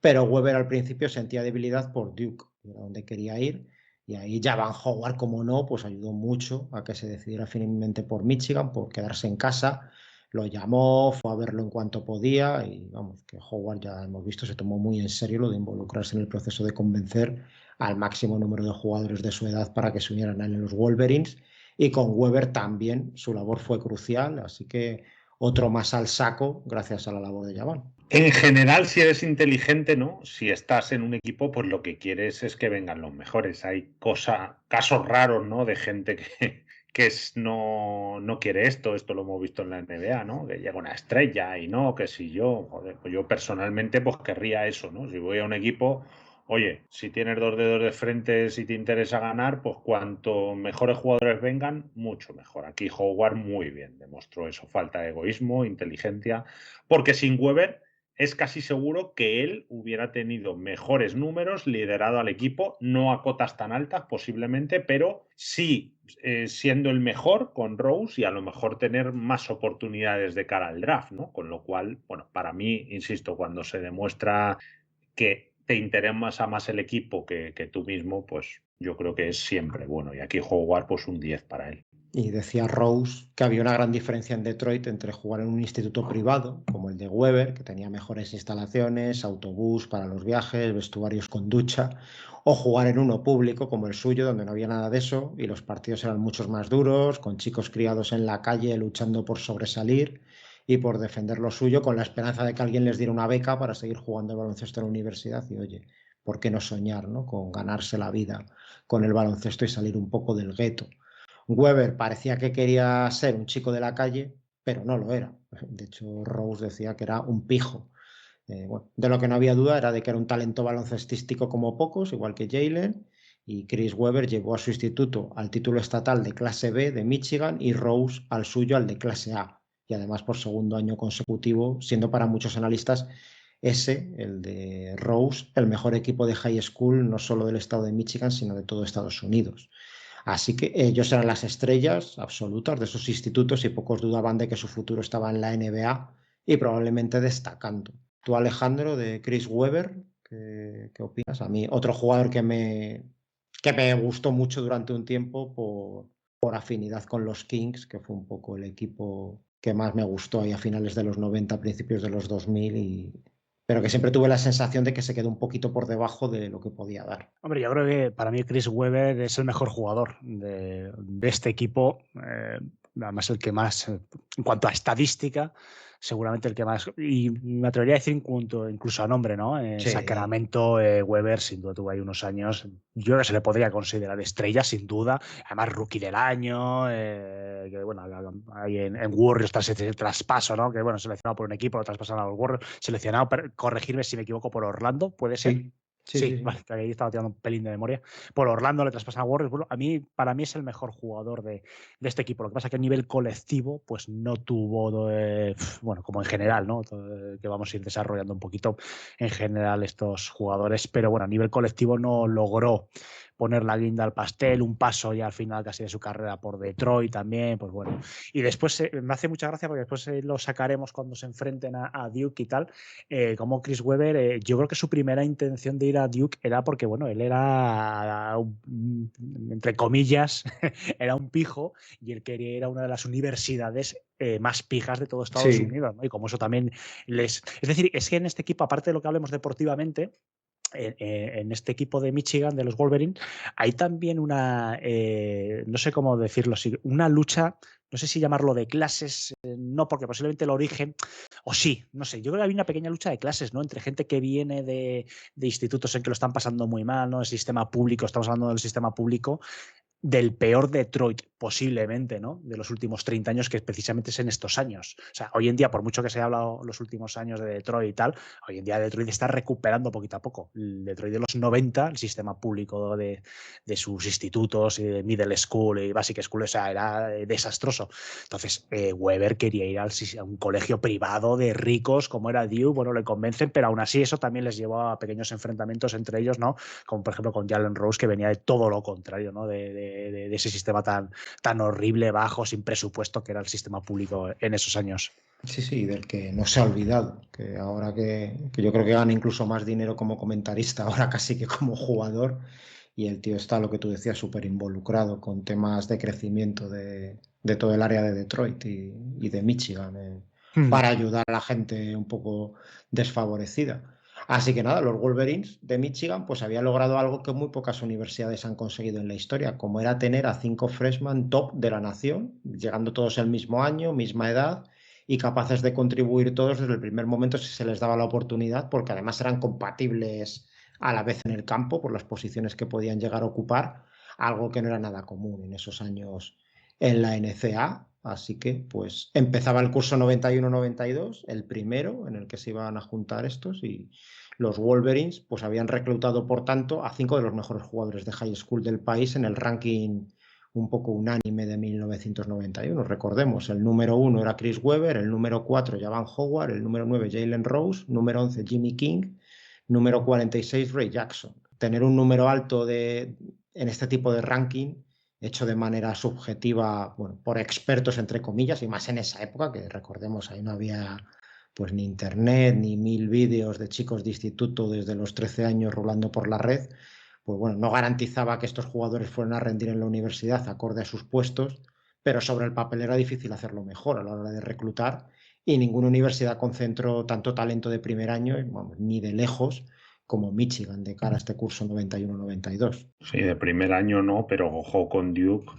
pero Webber al principio sentía debilidad por Duke, era donde quería ir, y ahí Javon Howard, como no, pues ayudó mucho a que se decidiera finalmente por Michigan, por quedarse en casa. Lo llamó, fue a verlo en cuanto podía y vamos, que Howard ya hemos visto, se tomó muy en serio lo de involucrarse en el proceso de convencer al máximo número de jugadores de su edad para que se unieran a él en los Wolverines. Y con Webber también su labor fue crucial, así que otro más al saco gracias a la labor de Javon. En general, si eres inteligente, ¿no? Si estás en un equipo, pues lo que quieres es que vengan los mejores. Hay casos raros, ¿no? De gente que no quiere esto lo hemos visto en la NBA, ¿no? Que llega una estrella y no, que si joder, pues yo personalmente pues querría eso, ¿no? Si voy a un equipo, oye, si tienes 2 dedos de frente, si te interesa ganar, pues cuanto mejores jugadores vengan, mucho mejor. Aquí Howard muy bien demostró eso, falta de egoísmo, inteligencia, porque sin Webber es casi seguro que él hubiera tenido mejores números, liderado al equipo, no a cotas tan altas posiblemente, pero sí siendo el mejor con Rose y a lo mejor tener más oportunidades de cara al draft, ¿no? Con lo cual, bueno, para mí, insisto, cuando se demuestra que te interesa más el equipo que tú mismo, pues yo creo que es siempre bueno. Y aquí Howard, pues un 10 para él. Y decía Rose que había una gran diferencia en Detroit entre jugar en un instituto privado, como el de Webber, que tenía mejores instalaciones, autobús para los viajes, vestuarios con ducha, o jugar en uno público, como el suyo, donde no había nada de eso, y los partidos eran muchos más duros, con chicos criados en la calle luchando por sobresalir y por defender lo suyo, con la esperanza de que alguien les diera una beca para seguir jugando al baloncesto en la universidad. Y oye, ¿por qué no soñar, ¿no? Con ganarse la vida con el baloncesto y salir un poco del gueto? Webber parecía que quería ser un chico de la calle, pero no lo era. De hecho, Rose decía que era un pijo. Bueno, de lo que no había duda era de que era un talento baloncestístico como pocos, igual que Jalen, Y Chris Webber llevó a su instituto al título estatal de clase B de Michigan y Rose al suyo al de clase A. Y además por segundo año consecutivo, siendo para muchos analistas el de Rose, el mejor equipo de high school no solo del estado de Michigan, sino de todo Estados Unidos. Así que ellos eran las estrellas absolutas de esos institutos y pocos dudaban de que su futuro estaba en la NBA y probablemente destacando. Tú, Alejandro, de Chris Webber, ¿qué opinas? A mí, otro jugador que me gustó mucho durante un tiempo por afinidad con los Kings, que fue un poco el equipo que más me gustó ahí a finales de los 90, principios de los 2000, pero que siempre tuve la sensación de que se quedó un poquito por debajo de lo que podía dar. Hombre, yo creo que para mí Chris Webber es el mejor jugador de este equipo, además el que más, en cuanto a estadística, seguramente el que más, y me atrevería a decir incluso a nombre, ¿no? Sí. Sacramento, Webber, sin duda tuvo ahí unos años, yo creo que se le podría considerar estrella, sin duda, además rookie del año, que bueno, ahí en Warriors tras ese traspaso, ¿no? Que bueno, seleccionado por un equipo, lo traspasaron a los Warriors, seleccionado, corregirme si me equivoco, por Orlando, ¿puede ser? Sí. Sí, vale, que ahí estaba tirando un pelín de memoria. Por Orlando le traspasan a Warriors. Bueno, para mí es el mejor jugador de este equipo. Lo que pasa es que a nivel colectivo, pues no tuvo, bueno, como en general, ¿no? Que vamos a ir desarrollando un poquito en general estos jugadores. Pero bueno, a nivel colectivo no logró poner la guinda al pastel, un paso ya al final casi de su carrera por Detroit también, pues bueno. Y después me hace mucha gracia porque después lo sacaremos cuando se enfrenten a Duke y tal, como Chris Webber, yo creo que su primera intención de ir a Duke era porque, bueno, él era, entre comillas, era un pijo y él quería ir a una de las universidades más pijas de todo Estados Unidos, ¿no? Y como eso también es decir, es que en este equipo, aparte de lo que hablemos deportivamente, en este equipo de Michigan, de los Wolverines, hay también una, no sé cómo decirlo, una lucha, no sé si llamarlo de clases, no, porque posiblemente el origen, o sí, no sé, yo creo que hay una pequeña lucha de clases, ¿no? Entre gente que viene de institutos en que lo están pasando muy mal, ¿no? El sistema público, estamos hablando del sistema público, del peor Detroit, posiblemente, ¿no? De los últimos 30 años, que precisamente es en estos años. O sea, hoy en día, por mucho que se haya hablado los últimos años de Detroit y tal, hoy en día Detroit está recuperando poquito a poco. El Detroit de los 90, el sistema público de sus institutos, de middle school y basic school, o sea, era desastroso. Entonces, Webber quería ir a un colegio privado de ricos, como era Duke, bueno, le convencen, pero aún así eso también les llevó a pequeños enfrentamientos entre ellos, ¿no? Como por ejemplo con Jalen Rose, que venía de todo lo contrario, ¿no? De ese sistema tan horrible, bajo, sin presupuesto, que era el sistema público en esos años. Sí, del que no se ha olvidado, que ahora que yo creo que gana incluso más dinero como comentarista, ahora casi que como jugador, y el tío está, lo que tú decías, súper involucrado con temas de crecimiento de todo el área de Detroit y de Michigan, para ayudar a la gente un poco desfavorecida. Así que nada, los Wolverines de Michigan pues habían logrado algo que muy pocas universidades han conseguido en la historia, como era tener a 5 freshmen top de la nación, llegando todos el mismo año, misma edad, y capaces de contribuir todos desde el primer momento si se les daba la oportunidad, porque además eran compatibles a la vez en el campo por las posiciones que podían llegar a ocupar, algo que no era nada común en esos años en la NCAA. Así que pues empezaba el curso 91-92, el primero en el que se iban a juntar estos, y los Wolverines pues habían reclutado por tanto a 5 de los mejores jugadores de high school del país en el ranking un poco unánime de 1991. Recordemos, el número 1 era Chris Webber, el número 4 Javon Howard, el número 9 Jalen Rose, número 11 Jimmy King, número 46 Ray Jackson. Tener un número alto en este tipo de ranking hecho de manera subjetiva, bueno, por expertos entre comillas, y más en esa época, que recordemos, ahí no había pues ni internet, ni 1000 vídeos de chicos de instituto desde los 13 años rulando por la red, pues bueno, no garantizaba que estos jugadores fueran a rendir en la universidad acorde a sus puestos, pero sobre el papel era difícil hacerlo mejor a la hora de reclutar, y ninguna universidad concentró tanto talento de primer año, bueno, ni de lejos, como Michigan de cara a este curso 91-92. Sí, de primer año no, pero ojo con Duke,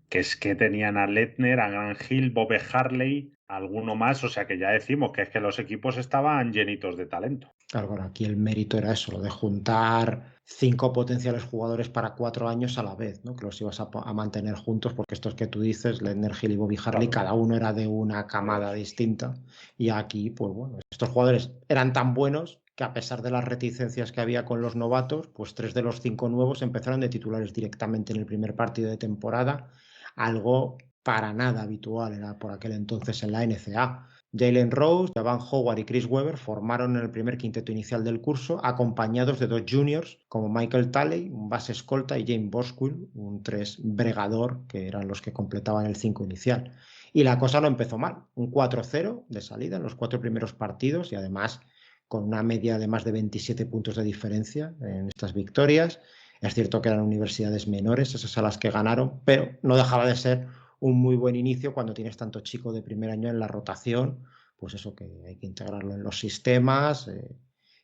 que es que tenían a Lettner, a Grant Hill, Bobby Harley, alguno más, o sea que ya decimos que es que los equipos estaban llenitos de talento. Claro, aquí el mérito era eso, lo de juntar 5 potenciales jugadores para 4 años a la vez, ¿no? Que los ibas a mantener juntos, porque estos que tú dices, Lettner, Hill y Bobby Harley, cada uno era de una camada distinta, y aquí, pues bueno, estos jugadores eran tan buenos que a pesar de las reticencias que había con los novatos, pues 3 de los 5 nuevos empezaron de titulares directamente en el primer partido de temporada, algo para nada habitual era por aquel entonces en la NCAA. Jalen Rose, Javan Howard y Chris Webber formaron en el primer quinteto inicial del curso, acompañados de 2 juniors como Michael Talley, un base escolta, y James Boswell, un 3 bregador, que eran los que completaban el 5 inicial. Y la cosa no empezó mal, un 4-0 de salida en los 4 primeros partidos y además con una media de más de 27 puntos de diferencia en estas victorias. Es cierto que eran universidades menores, esas a las que ganaron, pero no dejaba de ser un muy buen inicio cuando tienes tanto chico de primer año en la rotación, pues eso que hay que integrarlo en los sistemas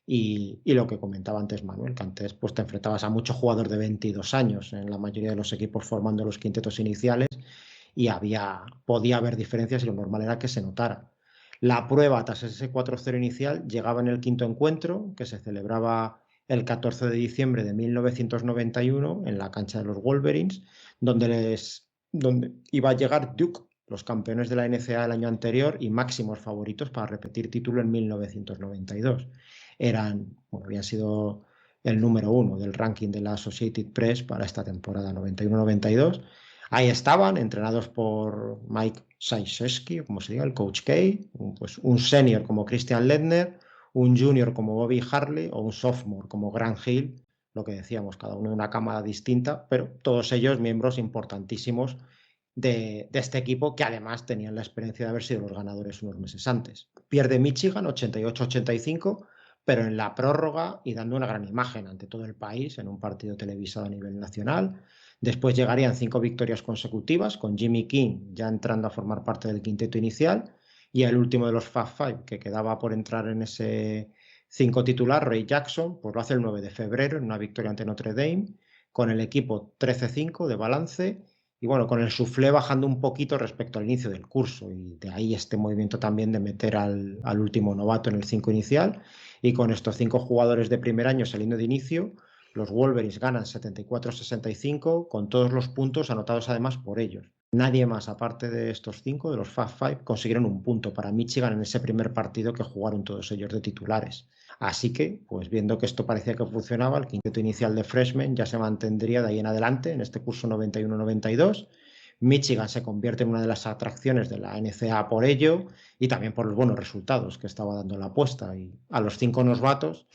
y lo que comentaba antes Manuel, que antes pues te enfrentabas a muchos jugadores de 22 años en la mayoría de los equipos formando los quintetos iniciales y podía haber diferencias y lo normal era que se notara. La prueba tras ese 4-0 inicial llegaba en el quinto encuentro, que se celebraba el 14 de diciembre de 1991 en la cancha de los Wolverines, donde iba a llegar Duke, los campeones de la NCAA el año anterior y máximos favoritos para repetir título en 1992. Habían sido el número 1 del ranking de la Associated Press para esta temporada 91-92. Ahí estaban, entrenados por Mike Krzyzewski, como se diga, el Coach K, pues un senior como Christian Ledner, un junior como Bobby Harley o un sophomore como Grant Hill, lo que decíamos, cada uno de una cámara distinta, pero todos ellos miembros importantísimos de este equipo que además tenían la experiencia de haber sido los ganadores unos meses antes. Pierde Michigan 88-85, pero en la prórroga y dando una gran imagen ante todo el país en un partido televisado a nivel nacional. Después llegarían 5 victorias consecutivas, con Jimmy King ya entrando a formar parte del quinteto inicial, y el último de los Fab Five, que quedaba por entrar en ese 5 titular, Ray Jackson, pues lo hace el 9 de febrero en una victoria ante Notre Dame, con el equipo 13-5 de balance, y bueno, con el soufflé bajando un poquito respecto al inicio del curso, y de ahí este movimiento también de meter al último novato en el 5 inicial, y con estos 5 jugadores de primer año saliendo de inicio, los Wolverines ganan 74-65 con todos los puntos anotados además por ellos. Nadie más, aparte de estos 5, de los Fab Five, consiguieron un punto para Michigan en ese primer partido que jugaron todos ellos de titulares. Así que, pues viendo que esto parecía que funcionaba, el quinteto inicial de freshmen ya se mantendría de ahí en adelante en este curso 91-92. Michigan se convierte en una de las atracciones de la NCAA por ello y también por los buenos resultados que estaba dando la apuesta. Y a los 5 novatos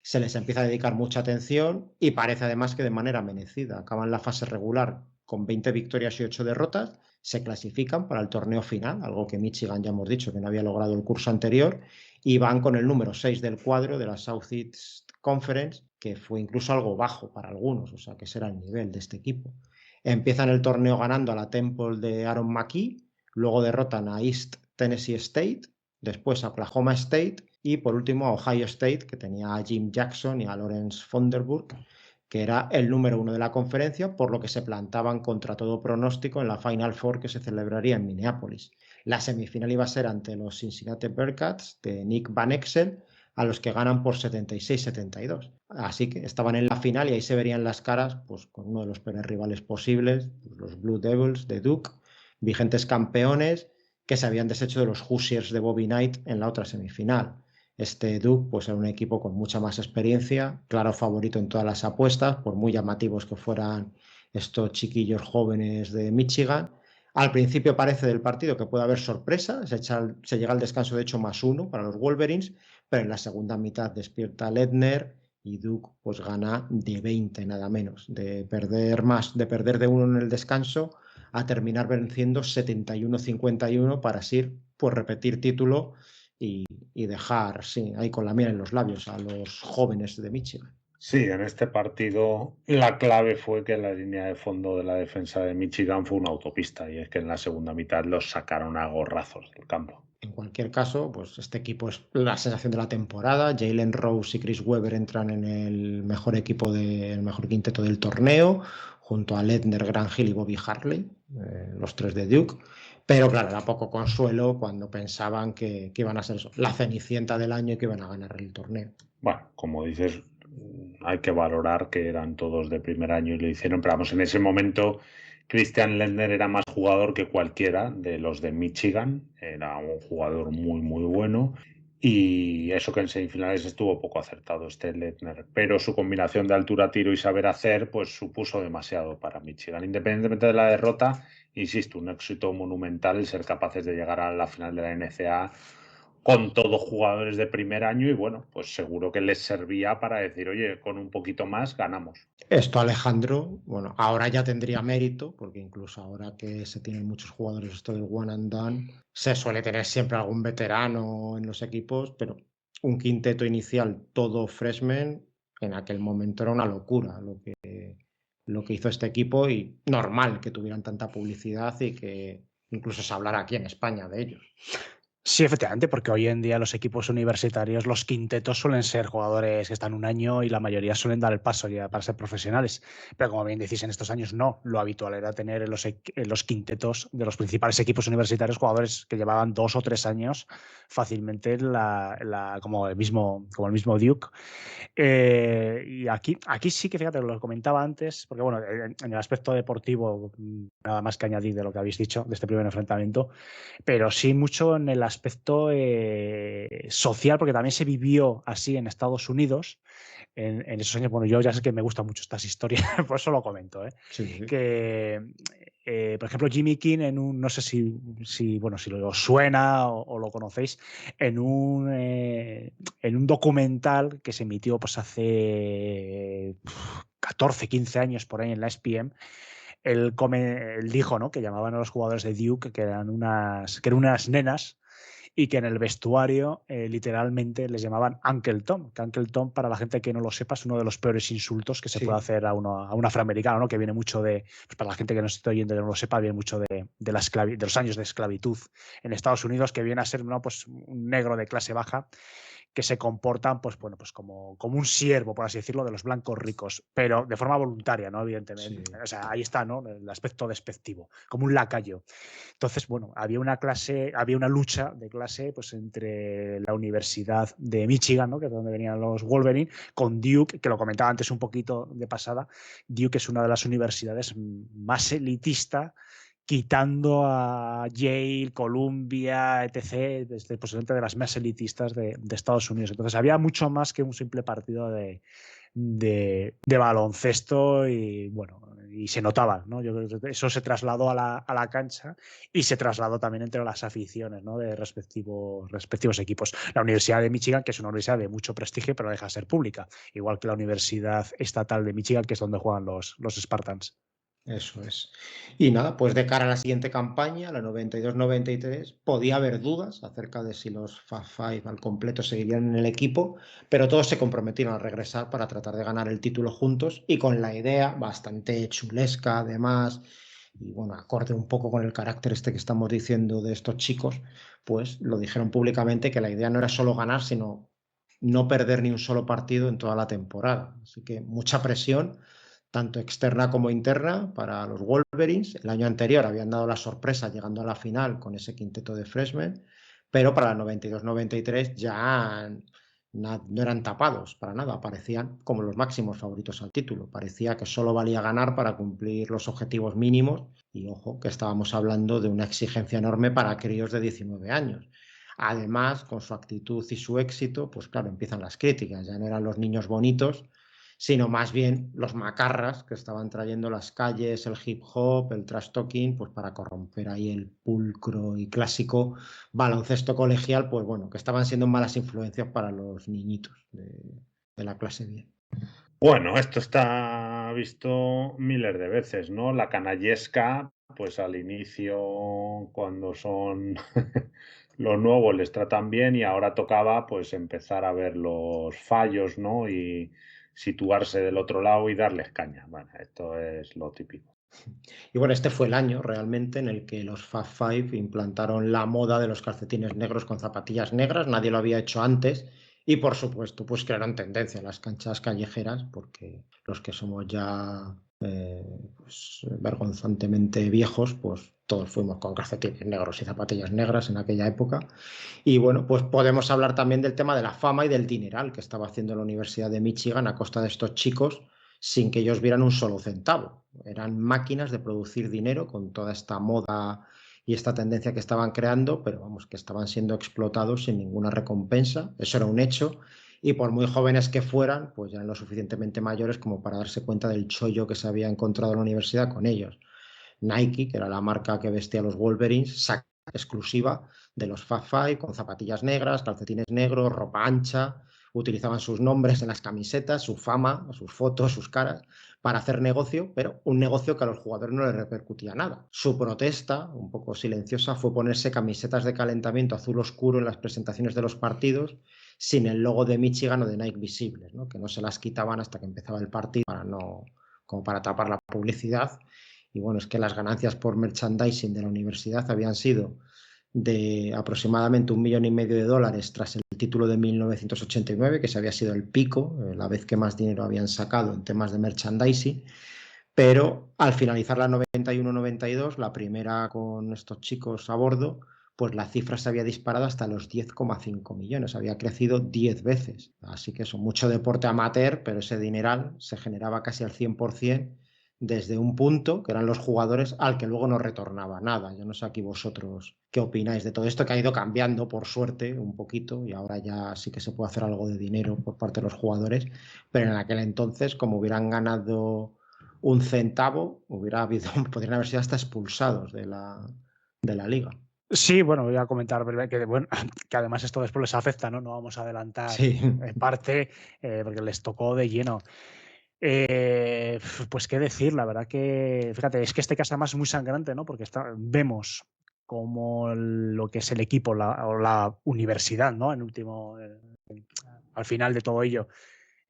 se les empieza a dedicar mucha atención y parece además que de manera merecida. Acaban la fase regular con 20 victorias y 8 derrotas, se clasifican para el torneo final, algo que Michigan ya hemos dicho que no había logrado el curso anterior, y van con el número 6 del cuadro de la Southeast Conference, que fue incluso algo bajo para algunos, o sea que ese era el nivel de este equipo. Empiezan el torneo ganando a la Temple de Aaron McKee, luego derrotan a East Tennessee State, después a Oklahoma State y por último a Ohio State, que tenía a Jim Jackson y a Lawrence Vanderburg, que era el número 1 de la conferencia, por lo que se plantaban contra todo pronóstico en la Final Four que se celebraría en Minneapolis. La semifinal iba a ser ante los Cincinnati Bearcats de Nick Van Exel, a los que ganan por 76-72. Así que estaban en la final y ahí se verían las caras pues, con uno de los peores rivales posibles, los Blue Devils de Duke, vigentes campeones, que se habían deshecho de los Hoosiers de Bobby Knight en la otra semifinal. Este Duke pues, era un equipo con mucha más experiencia, claro favorito en todas las apuestas, por muy llamativos que fueran estos chiquillos jóvenes de Michigan. Al principio parece del partido que puede haber sorpresa, se llega al descanso de hecho +1 para los Wolverines, pero en la segunda mitad despierta Ledner y Duke pues gana de 20 nada menos, de perder de 1 en el descanso a terminar venciendo 71-51 para así pues repetir título y dejar ahí con la miel en los labios a los jóvenes de Michigan. Sí, en este partido la clave fue que la línea de fondo de la defensa de Michigan fue una autopista y es que en la segunda mitad los sacaron a gorrazos del campo. En cualquier caso, pues este equipo es la sensación de la temporada. Jalen Rose y Chris Webber entran en el mejor mejor quinteto del torneo, junto a Ledner, Grant Hill y Bobby Harley, los 3 de Duke. Pero claro, era poco consuelo cuando pensaban que iban a ser la cenicienta del año y que iban a ganar el torneo. Bueno, como dices, hay que valorar que eran todos de primer año y lo hicieron, pero vamos, en ese momento Christian Ledner era más jugador que cualquiera de los de Michigan, era un jugador muy, muy bueno Y eso que en semifinales estuvo poco acertado Letner, pero su combinación de altura, tiro y saber hacer pues supuso demasiado para Michigan. Independientemente de la derrota, insisto, un éxito monumental el ser capaces de llegar a la final de la NCAA con todos jugadores de primer año y bueno, pues seguro que les servía para decir, oye, con un poquito más ganamos. Esto, Alejandro, bueno, ahora ya tendría mérito, porque incluso ahora que se tienen muchos jugadores, esto del one and done, se suele tener siempre algún veterano en los equipos, pero un quinteto inicial todo freshman, en aquel momento era una locura lo que hizo este equipo y normal que tuvieran tanta publicidad y que incluso se hablara aquí en España de ellos. Sí, efectivamente, porque hoy en día los equipos universitarios, los quintetos suelen ser jugadores que están un año y la mayoría suelen dar el paso ya para ser profesionales. Pero como bien decís, en estos años no. Lo habitual era tener en los quintetos de los principales equipos universitarios jugadores que llevaban 2 o 3 años fácilmente como el mismo Duke. Y aquí sí que, fíjate, lo comentaba antes, porque bueno, en el aspecto deportivo, nada más que añadir de lo que habéis dicho de este primer enfrentamiento, pero sí mucho en el aspecto social, porque también se vivió así en Estados Unidos en esos años. Bueno, yo ya sé que me gustan mucho estas historias, por eso lo comento, Sí. Que, por ejemplo, Jimmy King no sé si os suena o lo conocéis, en un documental que se emitió pues hace 14, 15 años por ahí en la ESPN. Él dijo, ¿no?, que llamaban a los jugadores de Duke que eran unas nenas y que en el vestuario literalmente les llamaban Uncle Tom. Que Uncle Tom, para la gente que no lo sepa, es uno de los peores insultos que se puede hacer a un afroamericano, ¿no?, que viene mucho pues para la gente que no esté oyendo y no lo sepa, viene mucho de los años de esclavitud en Estados Unidos, que viene a ser, ¿no?, pues un negro de clase baja que se comportan pues como un siervo, por así decirlo, de los blancos ricos, pero de forma voluntaria, ¿no? Evidentemente. Sí. O sea, ahí está, ¿no?, el aspecto despectivo, como un lacayo. Entonces, bueno, había una lucha de clase pues entre la Universidad de Michigan, ¿no?, que es donde venían los Wolverine, con Duke, que lo comentaba antes un poquito de pasada. Duke es una de las universidades más elitista, quitando a Yale, Columbia, etc., desde posiblemente de las más elitistas de Estados Unidos. Entonces había mucho más que un simple partido de baloncesto y bueno, y se notaba, ¿no? Yo creo que eso se trasladó a la cancha y se trasladó también entre las aficiones, ¿no?, de respectivos equipos. La Universidad de Michigan, que es una universidad de mucho prestigio, pero deja de ser pública, igual que la Universidad Estatal de Michigan, que es donde juegan los Spartans. Eso es. Y nada, pues de cara a la siguiente campaña, la 92-93, podía haber dudas acerca de si los Fab Five al completo seguirían en el equipo, pero todos se comprometieron a regresar para tratar de ganar el título juntos y con la idea bastante chulesca, además, y bueno, acorde un poco con el carácter este que estamos diciendo de estos chicos, pues lo dijeron públicamente que la idea no era solo ganar, sino no perder ni un solo partido en toda la temporada. Así que mucha presión, tanto externa como interna, para los Wolverines. El año anterior habían dado la sorpresa llegando a la final con ese quinteto de freshmen, pero para la 92-93 ya no eran tapados para nada, parecían como los máximos favoritos al título. Parecía que solo valía ganar para cumplir los objetivos mínimos y ojo que estábamos hablando de una exigencia enorme para críos de 19 años. Además, con su actitud y su éxito, pues claro, empiezan las críticas, ya no eran los niños bonitos, sino más bien los macarras que estaban trayendo las calles, el hip hop, el trash talking, pues para corromper ahí el pulcro y clásico baloncesto colegial, pues bueno, que estaban siendo malas influencias para los niñitos de la clase B. Bueno, esto está visto miles de veces, ¿no? La canallesca, pues al inicio, cuando son los nuevos, les tratan bien y ahora tocaba pues empezar a ver los fallos, ¿no? Y situarse del otro lado y darles caña. Bueno, esto es lo típico. Y bueno, este fue el año realmente en el que los Fab Five implantaron la moda de los calcetines negros con zapatillas negras. Nadie lo había hecho antes. Y por supuesto, pues crearon tendencia en las canchas callejeras, porque los que somos ya pues, vergonzantemente viejos, pues todos fuimos con calcetines negros y zapatillas negras en aquella época. Y bueno, pues podemos hablar también del tema de la fama y del dineral que estaba haciendo la Universidad de Michigan a costa de estos chicos, sin que ellos vieran un solo centavo. Eran máquinas de producir dinero con toda esta moda y esta tendencia que estaban creando, pero vamos, que estaban siendo explotados sin ninguna recompensa. Eso era un hecho. Y por muy jóvenes que fueran, pues ya eran lo suficientemente mayores como para darse cuenta del chollo que se había encontrado en la universidad con ellos. Nike, que era la marca que vestía a los Wolverines, saca exclusiva de los Fab Five con zapatillas negras, calcetines negros, ropa ancha. Utilizaban sus nombres en las camisetas, su fama, sus fotos, sus caras, para hacer negocio, pero un negocio que a los jugadores no les repercutía nada. Su protesta, un poco silenciosa, fue ponerse camisetas de calentamiento azul oscuro en las presentaciones de los partidos, sin el logo de Michigan o de Nike visibles, ¿no? Que no se las quitaban hasta que empezaba el partido, como para tapar la publicidad. Y bueno, es que las ganancias por merchandising de la universidad habían sido de aproximadamente $1,500,000 tras el título de 1989, que se había sido el pico, la vez que más dinero habían sacado en temas de merchandising. Pero al finalizar la 91-92, la primera con estos chicos a bordo, pues la cifra se había disparado hasta los 10,5 millones, había crecido 10 veces. Así que eso, mucho deporte amateur, pero ese dineral se generaba casi al 100% desde un punto, que eran los jugadores, al que luego no retornaba nada. Yo no sé aquí vosotros qué opináis de todo esto, que ha ido cambiando, por suerte, un poquito, y ahora ya sí que se puede hacer algo de dinero por parte de los jugadores, pero en aquel entonces, como hubieran ganado un centavo, podrían haber sido hasta expulsados de la liga. Sí, bueno, voy a comentar que, bueno, que además esto después les afecta, ¿no? No vamos a adelantar Sí. parte porque les tocó de lleno. Pues qué decir, la verdad que, fíjate, es que este caso además es muy sangrante, ¿no? Porque vemos como lo que es el equipo o la universidad, ¿no? Al final de todo ello,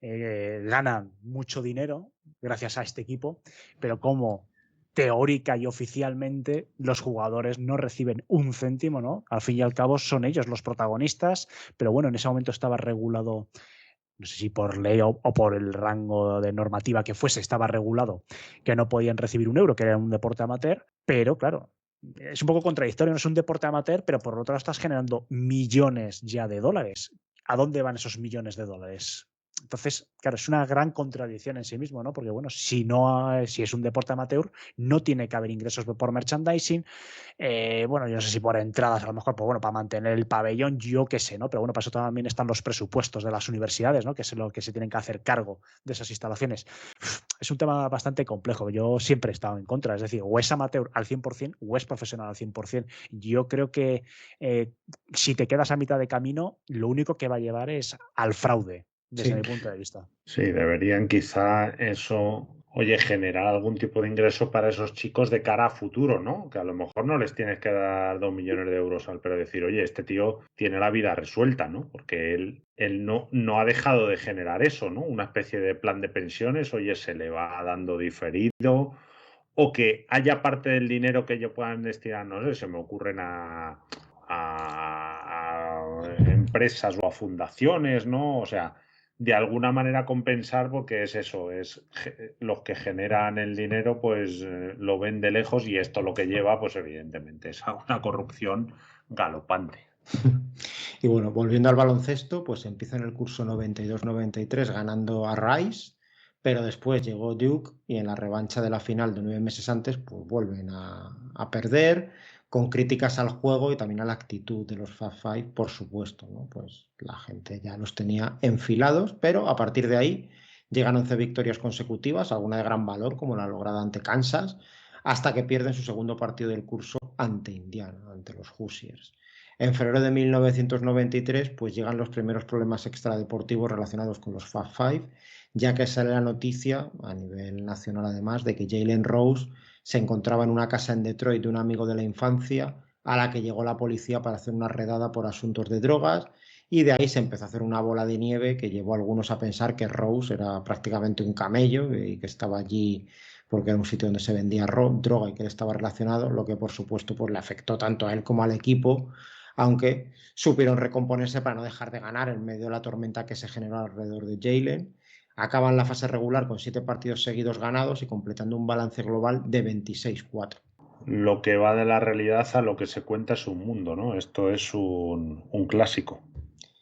gana mucho dinero gracias a este equipo, pero como teórica y oficialmente los jugadores no reciben un céntimo, ¿no? Al fin y al cabo son ellos los protagonistas, pero bueno, en ese momento estaba regulado, no sé si por ley o por el rango de normativa que fuese, estaba regulado que no podían recibir €1, que era un deporte amateur, pero claro, es un poco contradictorio, no es un deporte amateur, pero por otro lado estás generando millones ya de dólares. ¿A dónde van esos millones de dólares? Entonces, claro, es una gran contradicción en sí mismo, ¿no? Porque, bueno, si es un deporte amateur, no tiene que haber ingresos por merchandising. Bueno, yo no sé si por entradas, a lo mejor, pues bueno, para mantener el pabellón, yo qué sé, ¿no? Pero bueno, para eso también están los presupuestos de las universidades, ¿no? Que es lo que se tienen que hacer cargo de esas instalaciones. Es un tema bastante complejo. Yo siempre he estado en contra. Es decir, o es amateur al 100% o es profesional al 100%. Yo creo que si te quedas a mitad de camino, lo único que va a llevar es al fraude, desde mi punto de vista. Sí, deberían quizá eso, oye, generar algún tipo de ingreso para esos chicos de cara a futuro, ¿no? Que a lo mejor no les tienes que dar 2 millones de euros pero decir, oye, este tío tiene la vida resuelta, ¿no? Porque él no ha dejado de generar eso, ¿no? Una especie de plan de pensiones, oye, se le va dando diferido, o que haya parte del dinero que ellos puedan destinar, no sé, se me ocurren a empresas o a fundaciones, ¿no? O sea, de alguna manera compensar, porque es eso, es los que generan el dinero, pues lo ven de lejos, y esto lo que lleva, pues evidentemente, es a una corrupción galopante. Y bueno, volviendo al baloncesto, pues empieza en el curso 92-93 ganando a Rice, pero después llegó Duke y en la revancha de la final de 9 meses antes, pues vuelven a perder, con críticas al juego y también a la actitud de los Fab Five, por supuesto, ¿no? Pues la gente ya los tenía enfilados, pero a partir de ahí llegan 11 victorias consecutivas, alguna de gran valor, como la lograda ante Kansas, hasta que pierden su segundo partido del curso ante Indiana, ante los Hoosiers. En febrero de 1993, pues llegan los primeros problemas extradeportivos relacionados con los Fab Five, ya que sale la noticia, a nivel nacional además, de que Jalen Rose se encontraba en una casa en Detroit de un amigo de la infancia, a la que llegó la policía para hacer una redada por asuntos de drogas, y de ahí se empezó a hacer una bola de nieve que llevó a algunos a pensar que Rose era prácticamente un camello y que estaba allí porque era un sitio donde se vendía droga y que él estaba relacionado, lo que por supuesto pues, le afectó tanto a él como al equipo, aunque supieron recomponerse para no dejar de ganar en medio de la tormenta que se generó alrededor de Jalen. Acaban la fase regular con 7 partidos seguidos ganados y completando un balance global de 26-4. Lo que va de la realidad a lo que se cuenta es un mundo, ¿no? Esto es un clásico.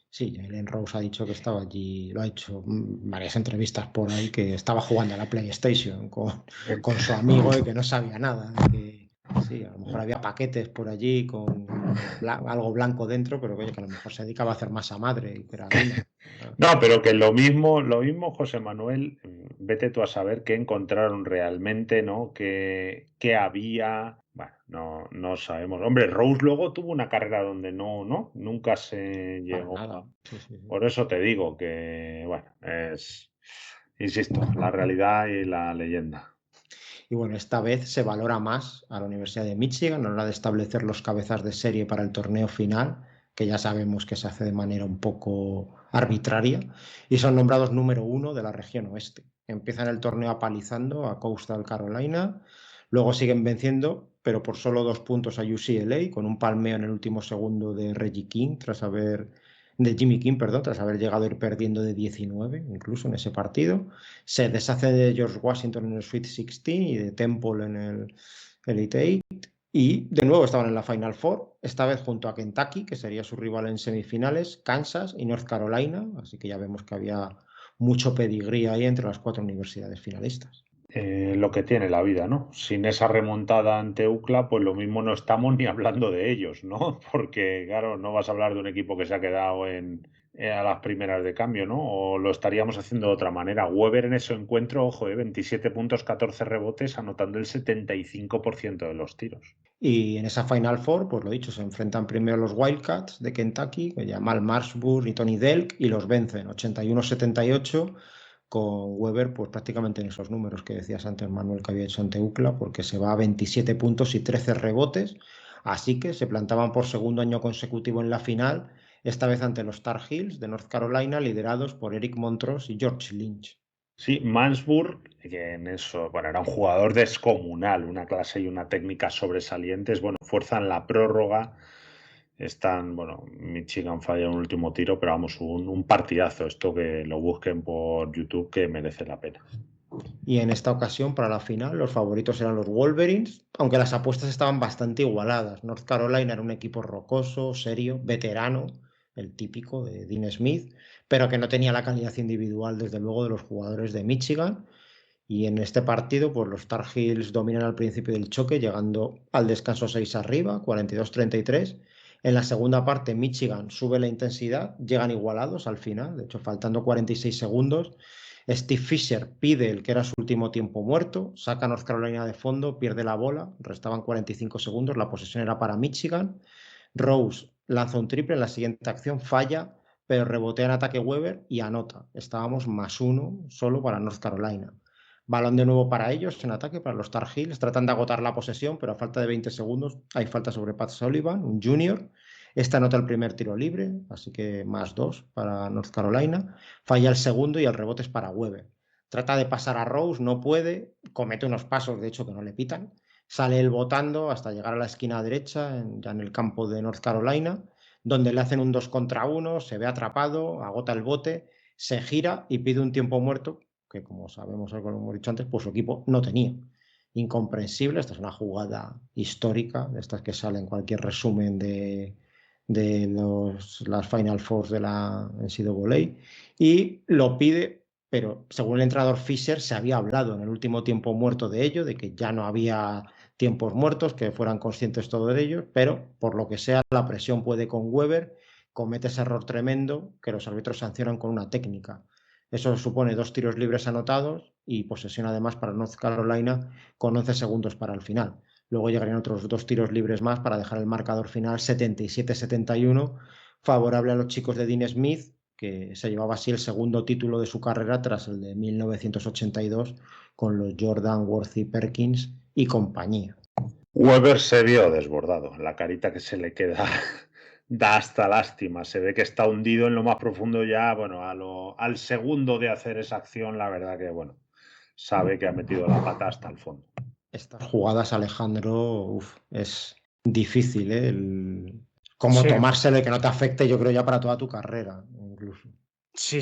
Sí, Jalen Rose ha dicho que estaba allí, lo ha hecho varias entrevistas por ahí, que estaba jugando a la PlayStation con su amigo y que no sabía nada. Sí, a lo mejor había paquetes por allí con algo blanco dentro, pero oye, que a lo mejor se dedicaba a hacer masa madre y peramina. No, pero que lo mismo, José Manuel, vete tú a saber qué encontraron realmente, ¿no? ¿Qué había? Bueno, no sabemos. Hombre, Rose luego tuvo una carrera donde nunca se Para llegó nada. a... Sí, sí, sí. Por eso te digo que, bueno, insisto, la realidad y la leyenda. Y bueno, esta vez se valora más a la Universidad de Michigan a la hora de establecer los cabezas de serie para el torneo final, que ya sabemos que se hace de manera un poco arbitraria, y son nombrados número 1 de la región oeste. Empiezan el torneo apalizando a Coastal Carolina, luego siguen venciendo, pero por solo 2 puntos a UCLA, con un palmeo en el último segundo de Jimmy King, perdón, tras haber llegado a ir perdiendo de 19, incluso en ese partido. Se deshace de George Washington en el Sweet 16 y de Temple en el Elite 8. Y de nuevo estaban en la Final Four, esta vez junto a Kentucky, que sería su rival en semifinales, Kansas y North Carolina. Así que ya vemos que había mucho pedigrí ahí entre las 4 universidades finalistas. Lo que tiene la vida, ¿no? Sin esa remontada ante UCLA, pues lo mismo no estamos ni hablando de ellos, ¿no? Porque, claro, no vas a hablar de un equipo que se ha quedado a las primeras de cambio, ¿no? O lo estaríamos haciendo de otra manera. Weber en ese encuentro, ojo, 27 puntos, 14 rebotes, anotando el 75% de los tiros. Y en esa Final Four, pues lo dicho, se enfrentan primero los Wildcats de Kentucky, que llaman Marshburn y Tony Delk, y los vencen 81-78, con Weber pues prácticamente en esos números que decías antes, Manuel, que había hecho ante UCLA, porque se va a 27 puntos y 13 rebotes, así que se plantaban por segundo año consecutivo en la final, esta vez ante los Tar Heels de North Carolina, liderados por Eric Montross y George Lynch. Sí, Mansburg, que en eso, bueno, era un jugador descomunal, una clase y una técnica sobresalientes. Bueno, fuerzan la prórroga. Están, bueno, Michigan falla un último tiro, pero vamos, un partidazo. Esto que lo busquen por YouTube, que merece la pena. Y en esta ocasión, para la final, los favoritos eran los Wolverines, aunque las apuestas estaban bastante igualadas. North Carolina era un equipo rocoso, serio, veterano, el típico de Dean Smith, pero que no tenía la calidad individual, desde luego, de los jugadores de Michigan. Y en este partido, pues los Tar Heels dominan al principio del choque, llegando al descanso 6 arriba, 42-33. En la segunda parte, Michigan sube la intensidad, llegan igualados al final, de hecho, faltando 46 segundos. Steve Fisher pide el que era su último tiempo muerto, saca a North Carolina de fondo, pierde la bola, restaban 45 segundos, la posesión era para Michigan. Rose lanza un triple, en la siguiente acción falla, pero rebotea en ataque Weber y anota. Estábamos +1 solo para North Carolina. Balón de nuevo para ellos en ataque, para los Tar Heels. Tratan de agotar la posesión, pero a falta de 20 segundos hay falta sobre Pat Sullivan, un junior. Esta anota el primer tiro libre, así que +2 para North Carolina. Falla el segundo y el rebote es para Weber. Trata de pasar a Rose, no puede, comete unos pasos, de hecho, que no le pitan. Sale él botando hasta llegar a la esquina derecha, ya en el campo de North Carolina, donde le hacen un 2 contra 1, se ve atrapado, agota el bote, se gira y pide un tiempo muerto, que como sabemos, como hemos dicho antes, pues su equipo no tenía. Incomprensible, esta es una jugada histórica, de estas que sale en cualquier resumen de las Final Fours de la NCAA, y lo pide, pero según el entrenador Fisher se había hablado en el último tiempo muerto de ello, de que ya no había tiempos muertos, que fueran conscientes todos de ellos, pero por lo que sea la presión puede con Weber, comete ese error tremendo que los árbitros sancionan con una técnica. Eso supone 2 tiros libres anotados y posesión además para North Carolina con 11 segundos para el final. Luego llegarían otros 2 tiros libres más para dejar el marcador final 77-71, favorable a los chicos de Dean Smith, que se llevaba así el segundo título de su carrera tras el de 1982 con los Jordan, Worthy, Perkins y compañía. Weber se vio desbordado, la carita que se le queda da hasta lástima, se ve que está hundido en lo más profundo ya, bueno, al segundo de hacer esa acción, la verdad que, bueno, sabe que ha metido la pata hasta el fondo. Estas jugadas, Alejandro, es difícil, ¿eh? Cómo Sí. tomárselo y que no te afecte, yo creo, ya para toda tu carrera, incluso. Sí.